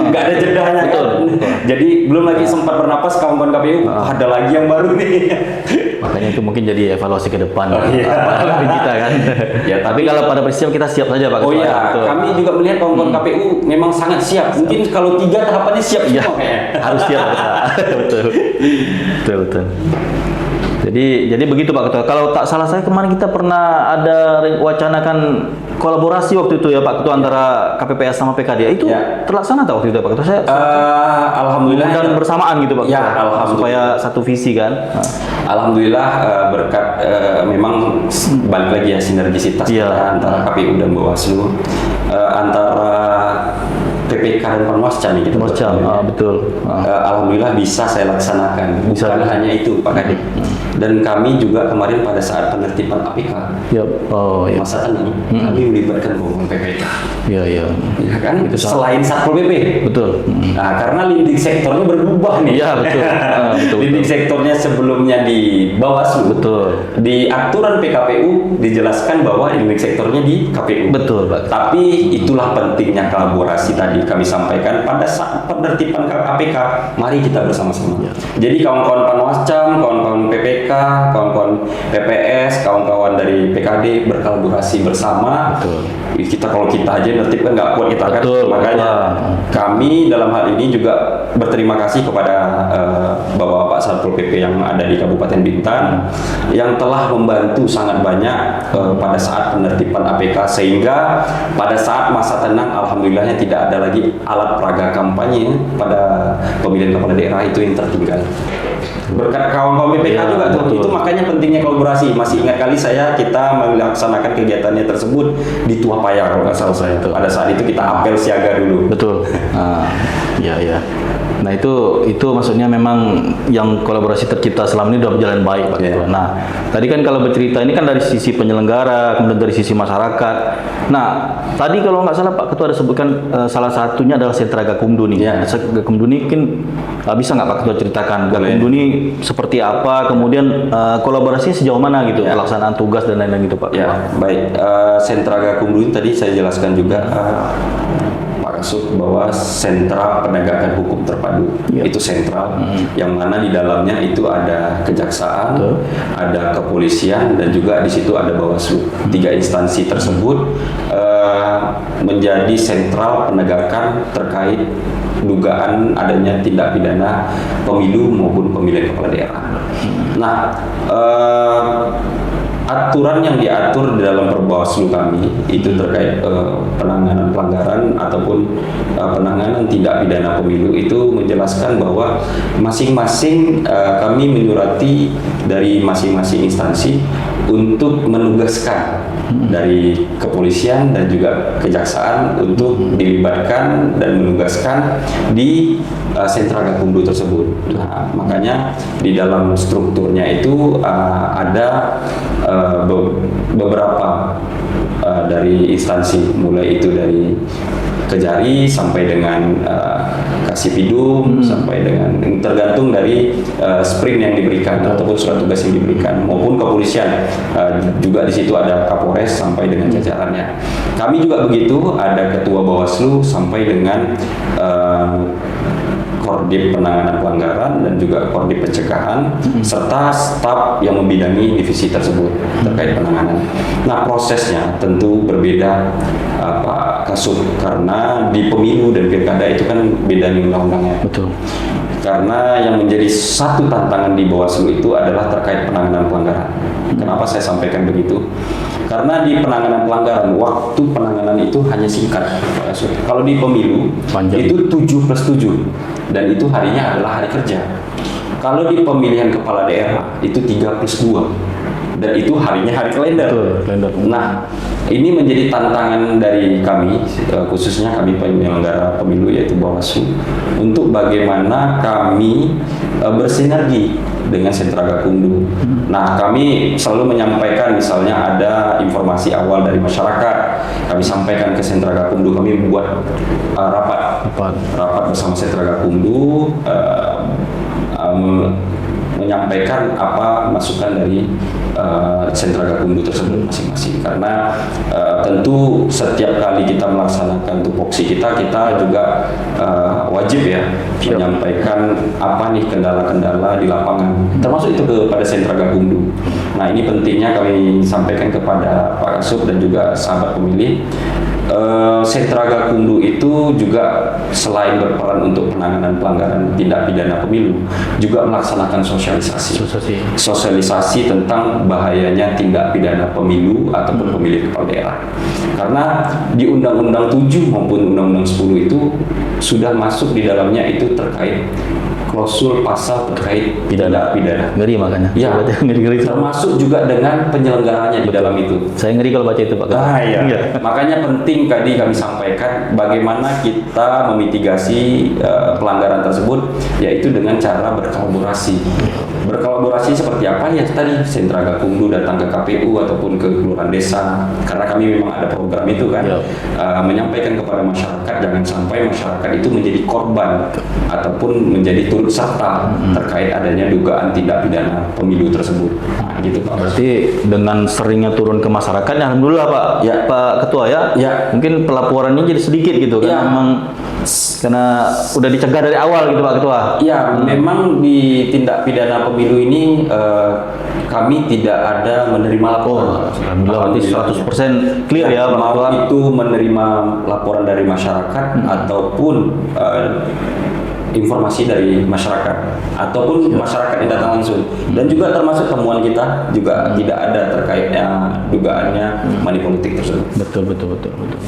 [SPEAKER 2] Nggak ada jedanya.
[SPEAKER 1] Betul.
[SPEAKER 2] Jadi belum lagi sempat bernapas kawan-kawan KPU, ada lagi yang baru nih.
[SPEAKER 1] Makanya itu mungkin jadi evaluasi ke depan kita kan.
[SPEAKER 2] Ya,
[SPEAKER 1] tapi kalau pada prinsip kita siap saja Pak.
[SPEAKER 2] Oh iya, kami juga melihat kawan-kawan KPU memang sangat siap. Mungkin kalau 3 tahapannya siap semua kayaknya.
[SPEAKER 1] Harus siap. Betul. Jadi begitu Pak Ketua. Kalau tak salah saya kemarin kita pernah ada wacanakan kolaborasi waktu itu ya Pak Ketua antara KPPS sama PKD. Itu terlaksana tak waktu itu Pak Ketua? Saya
[SPEAKER 2] alhamdulillah
[SPEAKER 1] dan bersamaan gitu Pak Ketua.
[SPEAKER 2] Ya, alhamdulillah.
[SPEAKER 1] Supaya satu visi kan.
[SPEAKER 2] Alhamdulillah berkat memang balik lagi ya sinergisitas kita antara KPU dan Bawaslu, antara PPK dan Panwascam nih kita.
[SPEAKER 1] Betul.
[SPEAKER 2] Alhamdulillah bisa saya laksanakan. Bukan hanya itu Pak Kadip. Dan kami juga kemarin pada saat penertiban APK masa tenang kami melibatkan PPK.
[SPEAKER 1] Iya
[SPEAKER 2] kan selain Satpol PP.
[SPEAKER 1] Betul.
[SPEAKER 2] Nah, karena lindik sektornya berubah nih.
[SPEAKER 1] Iya betul.
[SPEAKER 2] Lindik sektornya sebelumnya di Bawaslu.
[SPEAKER 1] Betul.
[SPEAKER 2] Di aturan PKPU dijelaskan bahwa lindik sektornya di KPU.
[SPEAKER 1] Betul Pak.
[SPEAKER 2] Tapi itulah pentingnya kolaborasi tadi kami sampaikan pada saat penertiban APK. Mari kita bersama-sama. Jadi kawan-kawan Panwascam, kawan-kawan PPK, kawan-kawan PPS, kawan-kawan dari PKD berkolaborasi bersama.
[SPEAKER 1] Betul.
[SPEAKER 2] Kalau kita aja nertib kan nggak kuat kita kan. Makanya kami dalam hal ini juga berterima kasih kepada Bapak-bapak Satpol PP yang ada di Kabupaten Bintan yang telah membantu sangat banyak pada saat penertiban APK, sehingga pada saat masa tenang alhamdulillahnya tidak ada lagi alat peraga kampanye pada pemilihan kepala daerah itu yang tertinggal. Berkat kawan-kawan PPK juga tuh, itu makanya pentingnya kolaborasi. Masih ingat kali kita melaksanakan kegiatannya tersebut di Tua Paya kalau nggak salah saya. Pada saat itu kita apel siaga dulu.
[SPEAKER 1] Betul. Iya. Nah itu maksudnya memang yang kolaborasi tercipta selama ini sudah berjalan baik Pak Ketua. Nah tadi kan kalau bercerita ini kan dari sisi penyelenggara, kemudian dari sisi masyarakat. Nah tadi kalau nggak salah Pak Ketua ada sebutkan salah satunya adalah sentra Gakumdu nih. Gakumdu ini mungkin bisa nggak Pak Ketua ceritakan Gakumdu ini seperti apa, kemudian kolaborasinya sejauh mana gitu, pelaksanaan tugas dan lain-lain gitu Pak.
[SPEAKER 2] Baik. Sentra Gakumdu ini tadi saya jelaskan juga. Bahwa sentra penegakan hukum terpadu itu sentral yang mana di dalamnya itu ada kejaksaan, ada kepolisian dan juga di situ ada Bawaslu. 3 instansi tersebut menjadi sentral penegakan terkait dugaan adanya tindak pidana pemilu maupun pemilihan kepala daerah. Nah, aturan yang diatur di dalam Perbawaslu kami itu terkait penanganan pelanggaran ataupun penanganan tindak pidana pemilu itu menjelaskan bahwa masing-masing kami menyurati dari masing-masing instansi untuk menugaskan dari kepolisian dan juga kejaksaan untuk dilibatkan dan menugaskan di sentra Gakumdu tersebut. Nah, makanya di dalam strukturnya itu ada beberapa dari instansi, mulai itu dari Kejari sampai dengan Kasipidum, sampai dengan tergantung dari sprint yang diberikan ataupun surat tugas yang diberikan, maupun kepolisian juga di situ ada Kapolres sampai dengan jajarannya. Kami juga begitu, ada Ketua Bawaslu sampai dengan Kordip Penanganan Pelanggaran dan juga Kordip Pencegahan serta staf yang membidangi divisi tersebut terkait penanganan. Nah, prosesnya tentu berbeda Pak Kasub, karena di pemilu dan pilkada itu kan beda nih undang-undangnya.
[SPEAKER 1] Betul.
[SPEAKER 2] Karena yang menjadi satu tantangan di Bawaslu itu adalah terkait penanganan pelanggaran. Kenapa saya sampaikan begitu? Karena di penanganan pelanggaran, waktu penanganan itu hanya singkat. Kalau di pemilu,
[SPEAKER 1] panjang,
[SPEAKER 2] itu 7+7, dan itu harinya adalah hari kerja. Kalau di pemilihan kepala daerah, itu 3+2, dan itu harinya hari kalender.
[SPEAKER 1] Kalender.
[SPEAKER 2] Nah, ini menjadi tantangan dari kami, khususnya kami penyelenggara pemilu yaitu Bawaslu, untuk bagaimana kami bersinergi dengan sentra Gakumdu. Nah, kami selalu menyampaikan, misalnya ada informasi awal dari masyarakat, kami sampaikan ke sentra Gakumdu. Kami membuat rapat bersama sentra Gakumdu, menyampaikan apa masukan dari sentra Gakumdu tersebut masing-masing. Karena tentu setiap kali kita melaksanakan tupoksi kita juga wajib ya menyampaikan apa nih kendala-kendala di lapangan, termasuk itu kepada sentra Gakumdu. Nah, ini pentingnya kami sampaikan kepada Pak Kasub dan juga sahabat pemilih. Sentra Gakumdu itu juga selain berperan untuk penanganan pelanggaran tindak pidana pemilu, juga melaksanakan sosialisasi tentang bahayanya tindak pidana pemilu ataupun pemilih kepala daerah. Karena di Undang-Undang 7 maupun Undang-Undang 10 itu sudah masuk di dalamnya itu terkait klausul pasal terkait pidana.
[SPEAKER 1] Ngeri makanya.
[SPEAKER 2] Ya, ngeri. Termasuk juga dengan penyelenggaranya di dalam itu.
[SPEAKER 1] Saya ngeri kalau baca itu, Pak.
[SPEAKER 2] Iya. Makanya penting tadi kami sampaikan bagaimana kita memitigasi pelanggaran tersebut, yaitu dengan cara berkolaborasi. Berkolaborasi seperti apa ya? Tadi sentra Gakumdu datang ke KPU ataupun ke kelurahan desa, karena kami memang ada program itu kan, menyampaikan kepada masyarakat jangan sampai masyarakat itu menjadi korban ataupun menjadi turut serta terkait adanya dugaan tindak pidana pemilu tersebut. Nah, gitu Pak.
[SPEAKER 1] Berarti dengan seringnya turun ke masyarakat, ya alhamdulillah Pak.
[SPEAKER 2] Ya.
[SPEAKER 1] Pak Ketua ya. Mungkin pelaporannya jadi sedikit gitu kan. Memang karena udah dicegah dari awal gitu Pak Ketua.
[SPEAKER 2] Ya, memang di tindak pidana pemilu ini kami tidak ada menerima laporan.
[SPEAKER 1] Alhamdulillah, berarti 100% clear ya Pak Ketua.
[SPEAKER 2] Mau itu menerima laporan dari masyarakat ataupun informasi dari masyarakat ataupun masyarakat yang datang langsung, dan juga termasuk temuan kita juga tidak ada terkaitnya dugaannya money politik tersebut.
[SPEAKER 1] Betul.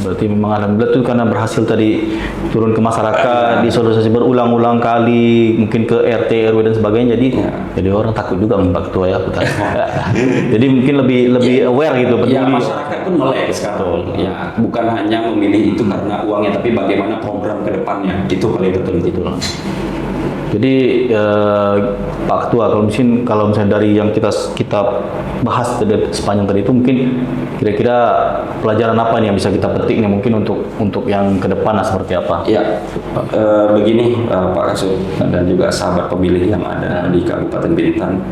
[SPEAKER 1] Berarti memang alhamdulillah itu karena berhasil tadi turun ke masyarakat, disosialisasi berulang-ulang kali, mungkin ke RT RW dan sebagainya, jadi orang takut juga Pak Ketua ya. Jadi mungkin lebih aware gitu.
[SPEAKER 2] Ya, masyarakat pun melek sekarang. Ya, bukan hanya memilih itu karena uangnya, tapi bagaimana program ke depannya itu paling tertentu.
[SPEAKER 1] Jadi Pak Ketua, kalau misalnya dari yang kita bahas sepanjang tadi itu, mungkin kira-kira pelajaran apa nih yang bisa kita petik nih mungkin untuk yang ke depan seperti apa?
[SPEAKER 2] Ya, begini Pak Kasub dan juga sahabat pemilih yang ada di Kabupaten Bintan.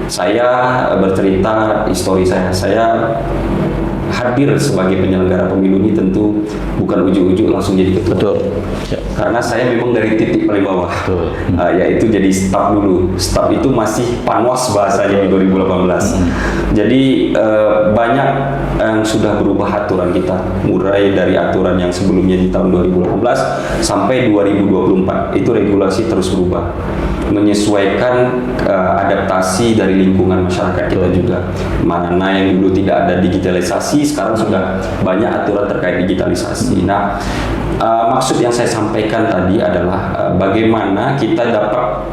[SPEAKER 2] Saya bercerita histori saya hadir sebagai penyelenggara pemilu ini tentu bukan ujuk-ujuk langsung jadi ketua.
[SPEAKER 1] Betul. Ya.
[SPEAKER 2] Karena saya memang dari titik paling bawah, yaitu jadi staf dulu. Staf itu masih panwas bahasanya di 2018. Jadi banyak yang sudah berubah aturan kita, mulai dari aturan yang sebelumnya di tahun 2018 sampai 2024 itu regulasi terus berubah, menyesuaikan adaptasi dari lingkungan masyarakat kita juga. Mana yang dulu tidak ada digitalisasi, sekarang sudah banyak aturan terkait digitalisasi. Nah, maksud yang saya sampaikan tadi adalah bagaimana kita dapat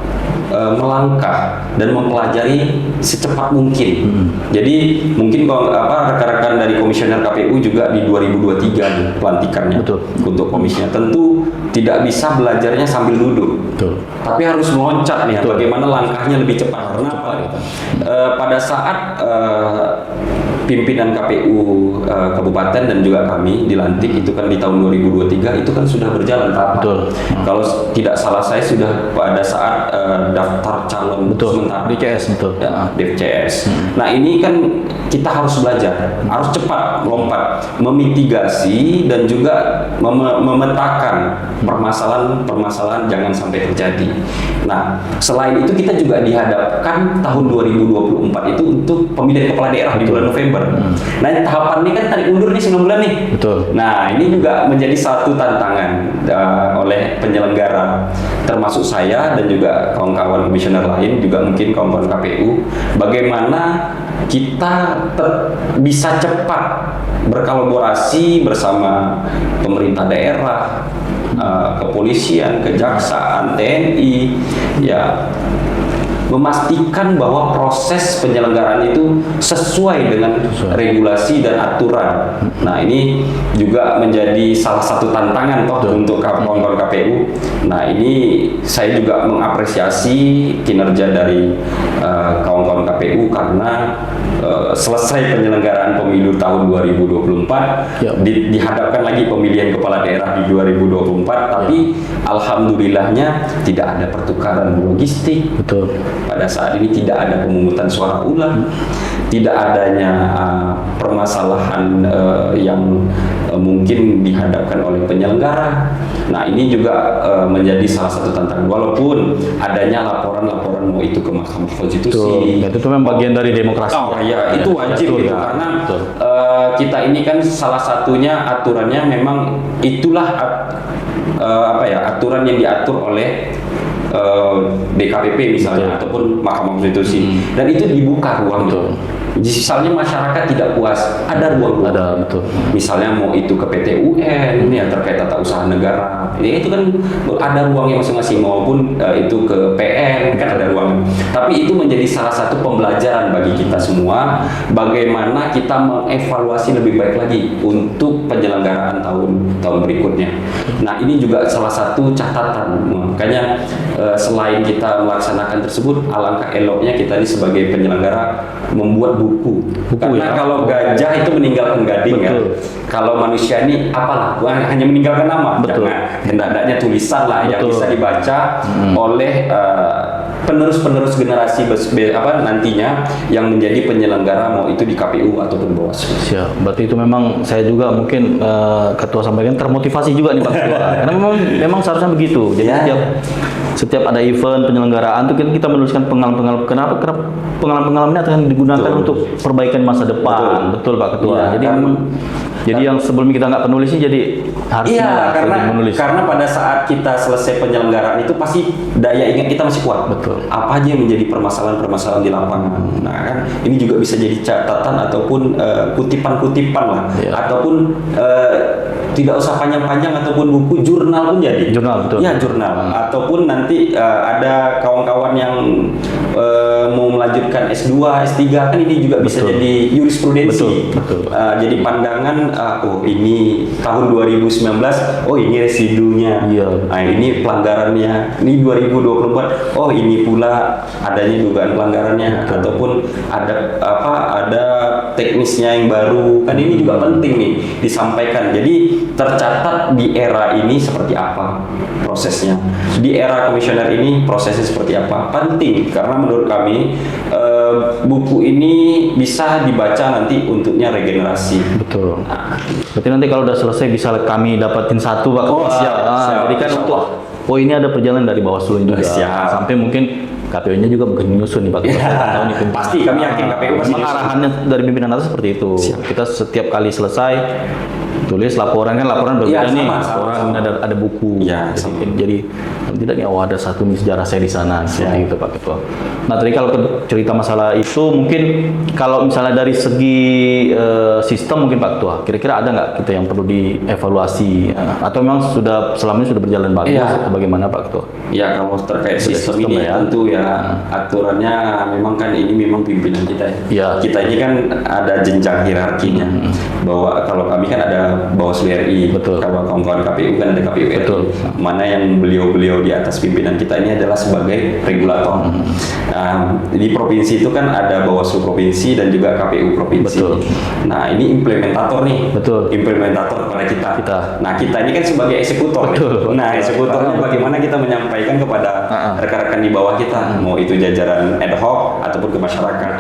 [SPEAKER 2] melangkah dan mempelajari secepat mungkin. Jadi mungkin rekan-rekan dari komisioner KPU juga di 2023 nih pelantikannya.
[SPEAKER 1] Betul.
[SPEAKER 2] Untuk komisioner tentu tidak bisa belajarnya sambil duduk.
[SPEAKER 1] Betul.
[SPEAKER 2] Tapi harus meloncat nih,
[SPEAKER 1] Betul.
[SPEAKER 2] bagaimana langkahnya lebih cepat. Karena pada saat pimpinan KPU kabupaten dan juga kami dilantik itu kan di tahun 2023 itu kan sudah berjalan tahapan.
[SPEAKER 1] Betul.
[SPEAKER 2] Kalau tidak salah saya sudah pada saat daftar calon
[SPEAKER 1] Betul.
[SPEAKER 2] sementara
[SPEAKER 1] DCS, betul.
[SPEAKER 2] Ya, DCS. Nah ini kan kita harus belajar, harus cepat melompat, memitigasi dan juga memetakan permasalahan-permasalahan jangan sampai terjadi. Nah selain itu kita juga dihadapkan tahun 2024 itu untuk pemilihan kepala daerah di bulan November. Nah tahapan ini kan tadi undur nih 9 bulan nih.
[SPEAKER 1] Betul.
[SPEAKER 2] Nah ini juga menjadi satu tantangan oleh penyelenggara, termasuk saya dan juga kawan-kawan komisioner lain, juga mungkin kawan-kawan KPU, bagaimana kita bisa cepat berkolaborasi bersama pemerintah daerah, kepolisian, kejaksaan, TNI, ya, memastikan bahwa proses penyelenggaraan itu sesuai dengan regulasi dan aturan. Nah ini juga menjadi salah satu tantangan untuk kawan-kawan KPU. Nah ini saya juga mengapresiasi kinerja dari kawan-kawan KPU karena selesai penyelenggaraan pemilu tahun 2024 dihadapkan lagi pemilihan kepala daerah di 2024, tapi alhamdulillahnya tidak ada pertukaran logistik.
[SPEAKER 1] Betul.
[SPEAKER 2] Pada saat ini tidak ada pemungutan suara ulang, tidak adanya permasalahan yang mungkin dihadapkan oleh penyelenggara. Nah ini juga menjadi salah satu tantangan, walaupun adanya laporan-laporan mau itu ke Mahkamah Konstitusi.
[SPEAKER 1] Itu memang bagian dari demokrasi.
[SPEAKER 2] Oh iya, itu wajib gitu, karena kita ini kan salah satunya aturannya memang itulah aturan yang diatur oleh DKPP misalnya ataupun Mahkamah Konstitusi, dan itu dibuka ruangnya. Misalnya masyarakat tidak puas, ada ruang.
[SPEAKER 1] Ada, betul.
[SPEAKER 2] Misalnya mau itu ke PT UN ya terkait tata usaha negara, ya itu kan ada ruangnya masing-masing, maupun itu ke PN kan ada ruang. Tapi itu menjadi salah satu pembelajaran bagi kita semua, bagaimana kita mengevaluasi lebih baik lagi untuk penyelenggaraan tahun berikutnya. Nah ini juga salah satu catatan. Makanya selain kita melaksanakan tersebut, alangkah eloknya kita ini sebagai penyelenggara membuat buku. Karena kalau gajah itu meninggalkan gading ya. Kalau manusia ini apalah, hanya meninggalkan nama. Jangan, hendaknya tulisan lah yang bisa dibaca oleh penerus-penerus generasi nantinya yang menjadi penyelenggara, mau itu di KPU ataupun Bawaslu.
[SPEAKER 1] Siap. Berarti itu memang saya juga mungkin Ketua sampaikan termotivasi juga nih Pak Ketua. Karena memang seharusnya begitu. Jadi setiap ada event penyelenggaraan itu kita menuliskan pengalaman-pengalaman. Kenapa pengalaman-pengalaman ini akan digunakan untuk perbaikan masa depan. Betul Pak Ketua. Jadi yang sebelum kita nggak penulis ini jadi harusnya
[SPEAKER 2] menulis. Karena pada saat kita selesai penyelenggaraan itu pasti daya ingat kita masih kuat.
[SPEAKER 1] Betul.
[SPEAKER 2] Apa aja yang menjadi permasalahan-permasalahan di lapangan. Nah kan ini juga bisa jadi catatan ataupun kutipan-kutipan lah, ataupun tidak usah panjang-panjang, ataupun buku, jurnal pun jadi.
[SPEAKER 1] Jurnal, betul.
[SPEAKER 2] Ya jurnal. Ataupun nanti ada kawan-kawan yang mau melanjutkan S2, S3 kan ini juga bisa jadi jurisprudensi.
[SPEAKER 1] Betul.
[SPEAKER 2] Jadi pandangan, oh ini tahun 2019, oh ini residunya. Nah ini pelanggarannya. Ini 2024, oh ini pula adanya dugaan pelanggarannya. Ataupun ada teknisnya yang baru. Kan ini juga penting nih disampaikan. Jadi tercatat di era ini seperti apa prosesnya, di era komisioner ini prosesnya seperti apa. Penting karena menurut kami buku ini bisa dibaca nanti untuknya regenerasi.
[SPEAKER 1] Betul. Berarti nanti kalau udah selesai bisa kami dapatin satu Pak.
[SPEAKER 2] Siap.
[SPEAKER 1] Jadi kan untuk ini ada perjalanan dari Bawaslu juga. Sampai mungkin KPU-nya juga mungkin menyusun nih Pak.
[SPEAKER 2] Pasti kami yakin KPU pasti
[SPEAKER 1] arahannya dari pimpinan atas seperti itu. Kita setiap kali selesai tulis laporan berbeda
[SPEAKER 2] Iya,
[SPEAKER 1] nih.
[SPEAKER 2] sama.
[SPEAKER 1] Laporan ada buku.
[SPEAKER 2] Iya,
[SPEAKER 1] jadi tidak nih ada satu nih sejarah saya di sana seperti itu Pak Ketua. Nah tadi kalau cerita masalah itu mungkin kalau misalnya dari segi sistem mungkin Pak Ketua, kira-kira ada nggak kita yang perlu dievaluasi atau memang selama ini sudah berjalan bagus atau bagaimana Pak Ketua?
[SPEAKER 2] Ya kalau terkait sistem ini
[SPEAKER 1] ya.
[SPEAKER 2] tentu ya aturannya memang kan ini memang pimpinan kita ya. Kita ini kan ada jenjang hierarkinya bahwa kalau kami kan ada Bawaslu RI, kalau kawan-kawan KPU kan ada KPU RI. Mana yang beliau-beliau di atas pimpinan kita ini adalah sebagai regulator. Di provinsi itu kan ada Bawaslu provinsi dan juga KPU provinsi. Nah ini implementator nih, implementator kepada kita. Nah kita ini kan sebagai eksekutor. Nah eksekutornya bagaimana kita menyampaikan kepada rekan-rekan di bawah kita, mau itu jajaran ad hoc ataupun ke masyarakat.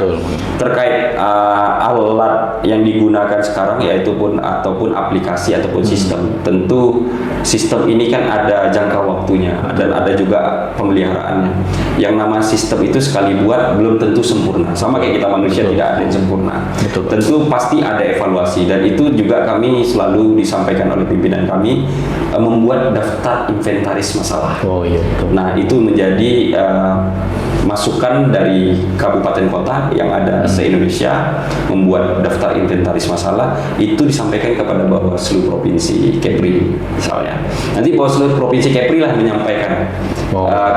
[SPEAKER 2] Terkait alat yang digunakan sekarang yaitu ataupun aplikasi ataupun sistem. Tentu sistem ini kan ada jangka waktunya dan ada juga pemeliharaannya. Yang nama sistem itu sekali buat belum tentu sempurna. Sama kayak kita manusia tidak ada yang sempurna. Tentu pasti ada evaluasi dan itu juga kami selalu disampaikan oleh pimpinan kami membuat daftar inventaris masalah. Nah itu menjadi masukan dari kabupaten kota yang ada se-Indonesia membuat daftar inventaris masalah itu disampaikan kepada Bawaslu Provinsi Kepri misalnya. Nanti Bawaslu Provinsi Kepri lah menyampaikan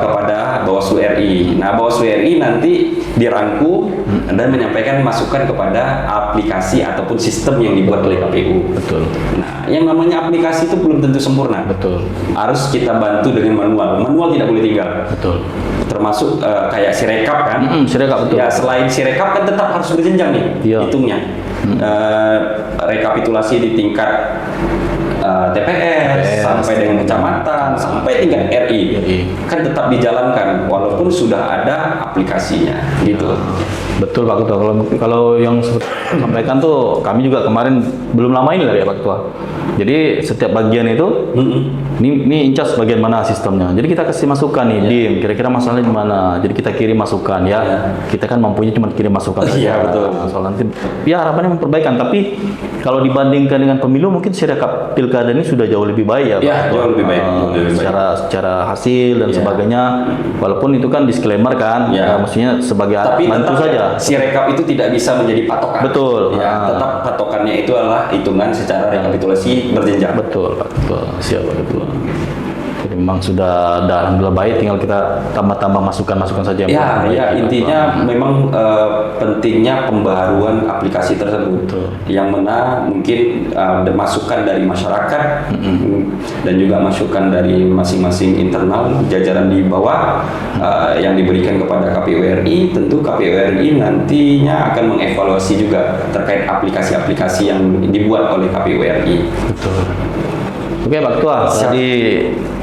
[SPEAKER 2] kepada Bawaslu RI. Nah Bawaslu RI nanti dirangkum dan menyampaikan masukan kepada aplikasi ataupun sistem yang dibuat oleh KPU. Nah yang namanya aplikasi itu belum tentu sempurna. Harus kita bantu dengan manual. Manual tidak boleh tinggal. Termasuk kayak Sirekap kan. Ya selain Sirekap kan tetap harus berjenjang nih hitungnya. Rekapitulasi di tingkat TPS sampai dengan kecamatan sampai tingkat RI kan tetap dijalankan walaupun sudah ada aplikasinya gitu.
[SPEAKER 1] Betul Pak Ketua. Kalau yang sampaikan tuh kami juga kemarin belum lama ini lah ya Pak Ketua. Jadi setiap bagian itu ini incas bagian mana sistemnya. Jadi kita kasih masukan nih, DIM kira-kira masalahnya di mana. Jadi kita kirim masukan ya. Kita kan mampunya cuma kirim masukan saja. Soal nanti ya harapannya memperbaikan. Tapi kalau dibandingkan dengan pemilu mungkin Sirekap pilkada ini sudah jauh lebih baik ya Pak.
[SPEAKER 2] Jauh lebih baik.
[SPEAKER 1] Secara hasil dan sebagainya. Walaupun itu kan disclaimer kan, maksudnya sebagai bantu saja.
[SPEAKER 2] Sirekap itu tidak bisa menjadi patokan. Tetap patokannya itu adalah hitungan secara rekapitulasi berjenjang.
[SPEAKER 1] Betul Pak Ketua. Siap Pak Ketua. Jadi memang sudah alhamdulillah baik, tinggal kita tambah-tambah masukan-masukan saja.
[SPEAKER 2] Intinya memang pentingnya pembaruan aplikasi tersebut. Yang mana mungkin ada masukan dari masyarakat dan juga masukan dari masing-masing internal jajaran di bawah yang diberikan kepada KPU RI. Tentu KPU RI nantinya akan mengevaluasi juga terkait aplikasi-aplikasi yang dibuat oleh KPU RI.
[SPEAKER 1] Oke Pak Ketua, tadi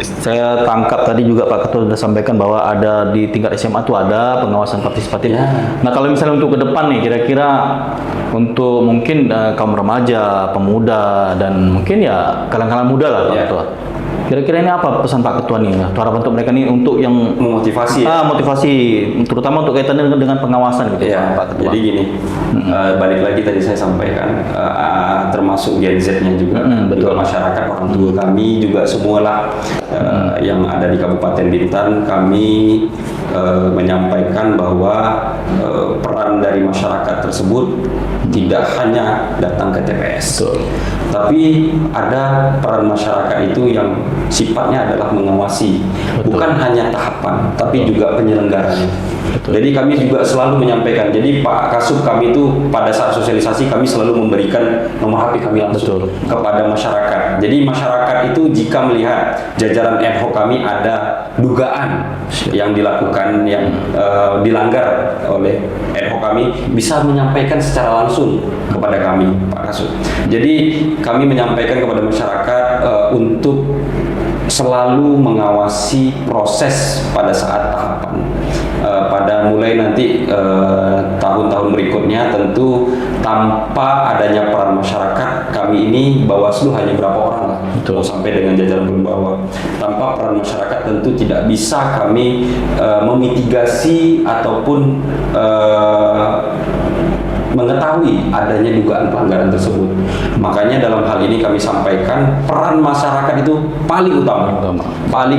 [SPEAKER 1] saya tangkap tadi juga Pak Ketua sudah sampaikan bahwa ada di tingkat SMA itu ada pengawasan partisipatif. Nah kalau misalnya untuk ke depan nih, kira-kira untuk mungkin kaum remaja, pemuda, dan mungkin ya kalangan muda lah Pak Ketua. Kira-kira ini apa pesan Pak Ketua nih? Harapan untuk mereka nih untuk yang
[SPEAKER 2] memotivasi,
[SPEAKER 1] motivasi, terutama untuk kaitannya dengan pengawasan gitu Pak Ketua.
[SPEAKER 2] Jadi gini, balik lagi tadi saya sampaikan, termasuk Gen Z-nya juga, juga masyarakat, orang tua kami juga semualah yang ada di Kabupaten Bintan, kami menyampaikan bahwa peran dari masyarakat tersebut tidak hanya datang ke TPS, tapi ada peran masyarakat itu yang sifatnya adalah mengawasi, bukan hanya tahapan, tapi juga penyelenggaranya. Jadi kami juga selalu menyampaikan, jadi Pak Kasub kami itu pada saat sosialisasi kami selalu memberikan nomor HP kami langsung kepada masyarakat. Jadi masyarakat itu jika melihat jajaran ad hoc kami ada dugaan yang dilakukan, yang dilanggar oleh ad hoc kami, bisa menyampaikan secara langsung kepada kami Pak Kasub. Jadi kami menyampaikan kepada masyarakat untuk selalu mengawasi proses pada saat tahapan. Pada mulai nanti tahun-tahun berikutnya tentu tanpa adanya peran masyarakat, kami ini Bawaslu hanya berapa orang lah, sampai dengan jajaran berbawah. Tanpa peran masyarakat tentu tidak bisa kami memitigasi ataupun mengetahui adanya dugaan pelanggaran tersebut. Makanya dalam hal ini kami sampaikan peran masyarakat itu paling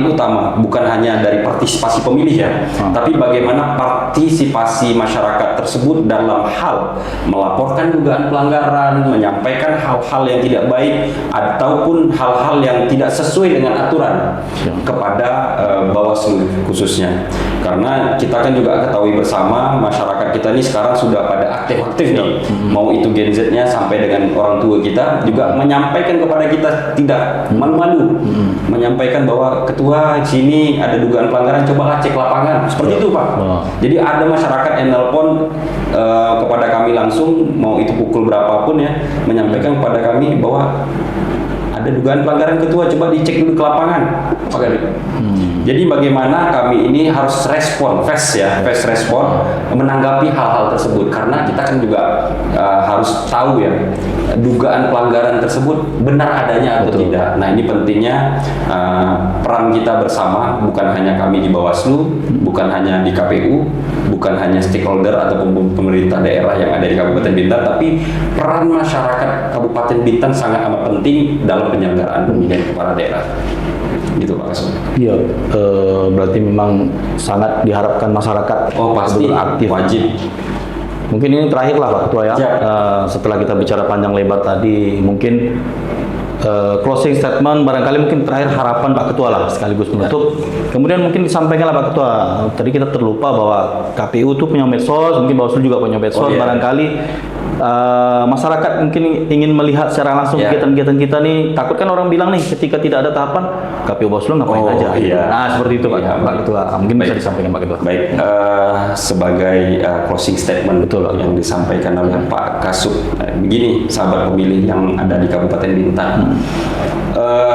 [SPEAKER 2] utama, bukan hanya dari partisipasi pemilih ya, tapi bagaimana partisipasi masyarakat tersebut dalam hal melaporkan dugaan pelanggaran, menyampaikan hal-hal yang tidak baik ataupun hal-hal yang tidak sesuai dengan aturan kepada Bawaslu khususnya. Karena kita kan juga ketahui bersama masyarakat kita ini sekarang sudah pada aktif-aktif nih, mau itu Gen Z-nya sampai dengan orang tua kita juga menyampaikan kepada kita tidak malu-malu, menyampaikan bahwa ketua sini ada dugaan pelanggaran, cobalah cek lapangan, seperti itu Pak. Jadi ada masyarakat yang nelpon kepada kami langsung, mau itu pukul berapapun ya, menyampaikan kepada kami bahwa ada dugaan pelanggaran ketua, coba dicek dulu ke lapangan, Pak Galit. Jadi bagaimana kami ini harus respon, fast respon menanggapi hal-hal tersebut, karena kita kan juga harus tahu ya dugaan pelanggaran tersebut benar adanya atau tidak. Nah ini pentingnya peran kita bersama, bukan hanya kami di Bawaslu, bukan hanya di KPU, bukan hanya stakeholder ataupun pemerintah daerah yang ada di Kabupaten Bintan, tapi peran masyarakat Kabupaten Bintan sangat amat penting dalam penyelenggaraan pemilihan kepala daerah. Gitu Pak Kasum.
[SPEAKER 1] Iya, berarti memang sangat diharapkan masyarakat
[SPEAKER 2] pasti
[SPEAKER 1] aktif,
[SPEAKER 2] wajib.
[SPEAKER 1] Mungkin ini terakhir lah Pak Ketua ya. Setelah kita bicara panjang lebar tadi, mungkin closing statement barangkali mungkin terakhir harapan Pak Ketua lah sekaligus menutup. Kemudian mungkin disampaikan lah Pak Ketua. Tadi kita terlupa bahwa KPU itu punya medsos, mungkin Bawaslu juga punya medsos. Barangkali masyarakat mungkin ingin melihat secara langsung kegiatan-kegiatan kita nih. Takut kan orang bilang nih ketika tidak ada tahapan KPU Bawaslu ngapain aja. Nah seperti itu Pak Ketua. Mungkin bisa disampaikan Pak Ketua.
[SPEAKER 2] Baik, sebagai closing statement yang disampaikan oleh Pak Kasub. Begini sahabat pemilih yang ada di Kabupaten Bintan.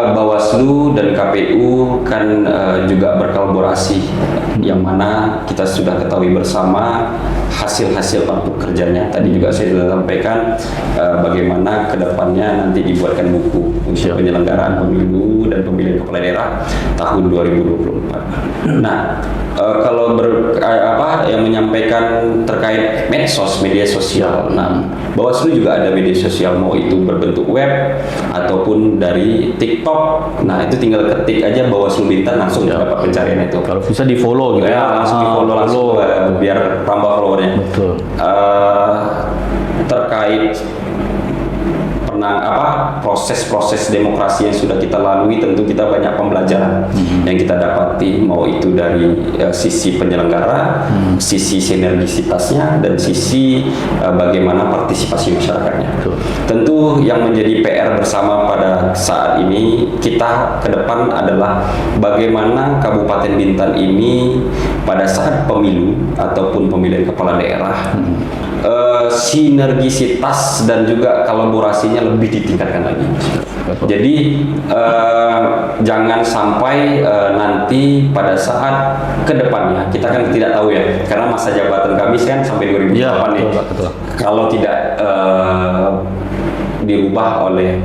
[SPEAKER 2] Bawaslu dan KPU kan juga berkolaborasi, yang mana kita sudah ketahui bersama hasil-hasil praktik kerjanya. Tadi juga saya sudah sampaikan bagaimana kedepannya nanti dibuatkan buku untuk penyelenggaraan pemilu dan pemilihan kepala daerah tahun 2024. Nah, kalau yang menyampaikan terkait medsos, media sosial. Nah, Bawaslu juga ada media sosial, mau itu berbentuk web ataupun dari TikTok. Nah, itu tinggal ketik aja Bawaslu Bintan langsung dapat pencarian itu.
[SPEAKER 1] Kalau bisa di follow gitu
[SPEAKER 2] ya, langsung di follow langsung biar tambah followernya.
[SPEAKER 1] Betul.
[SPEAKER 2] Terkait proses-proses demokrasi yang sudah kita lalui, tentu kita banyak pembelajaran yang kita dapati, mau itu dari sisi penyelenggara, sisi sinergisitasnya, dan sisi bagaimana partisipasi masyarakatnya. Tentu yang menjadi PR bersama pada saat ini kita ke depan adalah bagaimana Kabupaten Bintan ini pada saat pemilu ataupun pemilihan kepala daerah sinergisitas dan juga kolaborasinya lebih ditingkatkan lagi. Jadi jangan sampai nanti pada saat kedepannya, kita kan tidak tahu ya, karena masa jabatan kami kan sampai 2008 nih. Kalau tidak dirubah oleh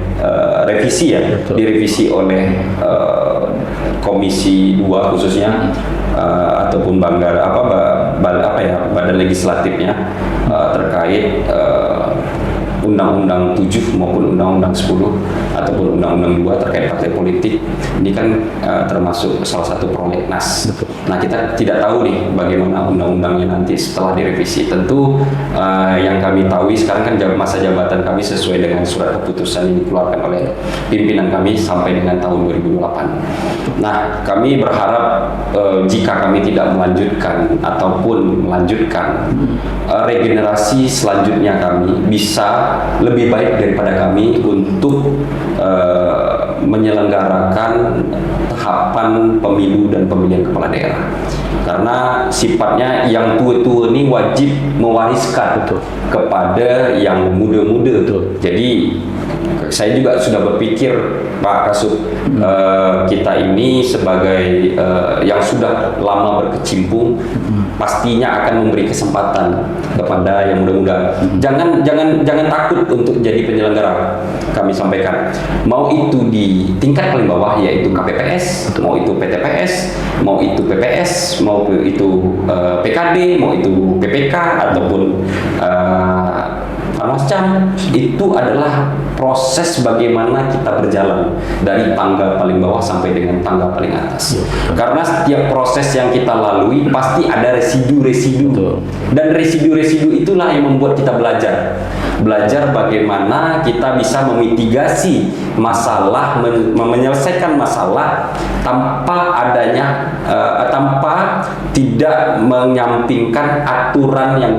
[SPEAKER 2] revisi ya, direvisi oleh Komisi 2 khususnya ataupun badan legislatifnya terkait Undang-Undang 7 maupun Undang-Undang 10 ataupun Undang-Undang 2 terkait partai politik. Ini kan termasuk salah satu prolegnas. Nah, kita tidak tahu nih bagaimana undang-undangnya nanti setelah direvisi. Tentu yang kami tahu sekarang kan masa jabatan kami sesuai dengan surat keputusan yang dikeluarkan oleh pimpinan kami sampai dengan tahun 2008. Nah, kami berharap jika kami tidak melanjutkan ataupun melanjutkan regenerasi selanjutnya, kami bisa lebih baik daripada kami untuk menyelenggarakan tahapan pemilu dan pemilihan kepala daerah. Karena sifatnya yang tua-tua ini wajib mewariskan kepada yang muda-muda. Jadi saya juga sudah berpikir Pak Kasub, kita ini sebagai yang sudah lama berkecimpung pastinya akan memberi kesempatan kepada yang muda-muda. Jangan takut untuk jadi penyelenggara. Kami sampaikan, mau itu di tingkat paling bawah yaitu KPPS, mau itu PTPS, mau itu PPS, mau itu PKD, mau itu PPK ataupun macam. Itu adalah proses bagaimana kita berjalan dari tangga paling bawah sampai dengan tangga paling atas. Karena setiap proses yang kita lalui pasti ada residu-residu. Dan residu-residu itulah yang membuat kita belajar. Belajar bagaimana kita bisa memitigasi masalah, menyelesaikan masalah tanpa adanya tanpa tidak menyampingkan aturan yang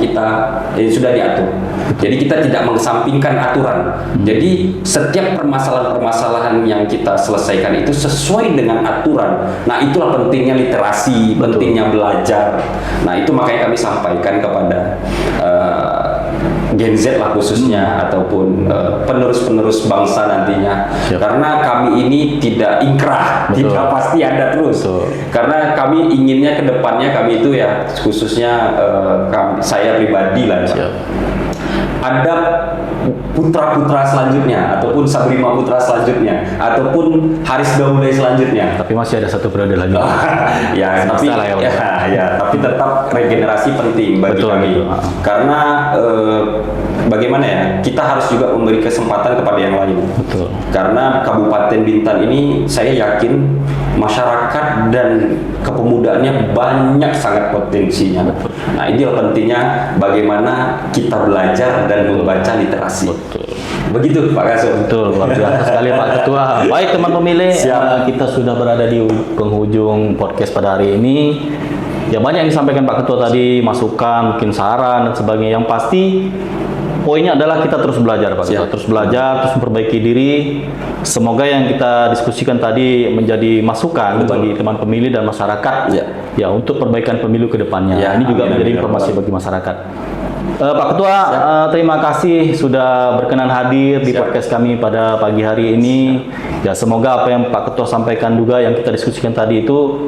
[SPEAKER 2] sudah diatur. Jadi kita tidak mengesampingkan aturan. Jadi setiap permasalahan-permasalahan yang kita selesaikan itu sesuai dengan aturan. Nah, itulah pentingnya literasi, pentingnya belajar. Nah, itu makanya kami sampaikan kepada Gen Z lah khususnya, ataupun penerus-penerus bangsa nantinya. Karena kami ini tidak ingkrah, tidak pasti ada terus. Karena kami inginnya ke depannya kami itu ya, khususnya saya pribadi lah, ada putra-putra selanjutnya, ataupun Sabrima putra selanjutnya, ataupun Haris Daulay selanjutnya.
[SPEAKER 1] Tapi masih ada satu periode lagi.
[SPEAKER 2] Tapi tetap regenerasi penting bagi kami. Karena bagaimana ya, kita harus juga memberi kesempatan kepada yang lain. Karena Kabupaten Bintan ini saya yakin masyarakat dan kepemudaannya banyak sangat potensinya. Nah, inilah pentingnya bagaimana kita belajar dan membaca literasi. Begitu Pak Kasum.
[SPEAKER 1] Betul, luar biasa sekali Pak Ketua. Baik teman pemilih, kita sudah berada di penghujung podcast pada hari ini. Ya, banyak yang disampaikan Pak Ketua tadi, masukan, mungkin saran dan sebagainya. Yang pasti poinnya adalah kita terus belajar Pak Ketua, terus belajar, terus memperbaiki diri. Semoga yang kita diskusikan tadi menjadi masukan bagi teman pemilih dan masyarakat ya untuk perbaikan pemilu ke depannya. Ini juga menjadi informasi bagi masyarakat. Pak Ketua, terima kasih sudah berkenan hadir di podcast kami pada pagi hari ini. Ya, semoga apa yang Pak Ketua sampaikan juga, yang kita diskusikan tadi itu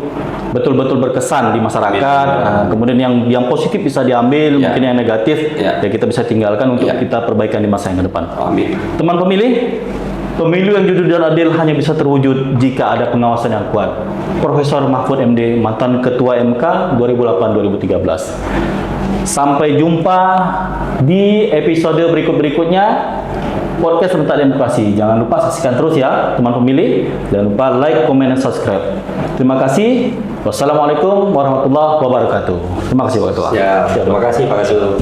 [SPEAKER 1] betul-betul berkesan di masyarakat. Kemudian yang positif bisa diambil, mungkin yang negatif ya kita bisa tinggalkan untuk kita perbaikan di masa yang ke depan.
[SPEAKER 2] Amin.
[SPEAKER 1] Teman pemilih, pemilu yang jujur dan adil hanya bisa terwujud jika ada pengawasan yang kuat. Profesor Mahfud MD, mantan Ketua MK 2008-2013. Sampai jumpa di episode berikut-berikutnya podcast Rentak Demokrasi. Jangan lupa saksikan terus ya teman pemilih. Jangan lupa like, komen, dan subscribe. Terima kasih. Wassalamualaikum warahmatullahi wabarakatuh. Terima kasih Pak Ketua.
[SPEAKER 2] Terima kasih Pak Kasum.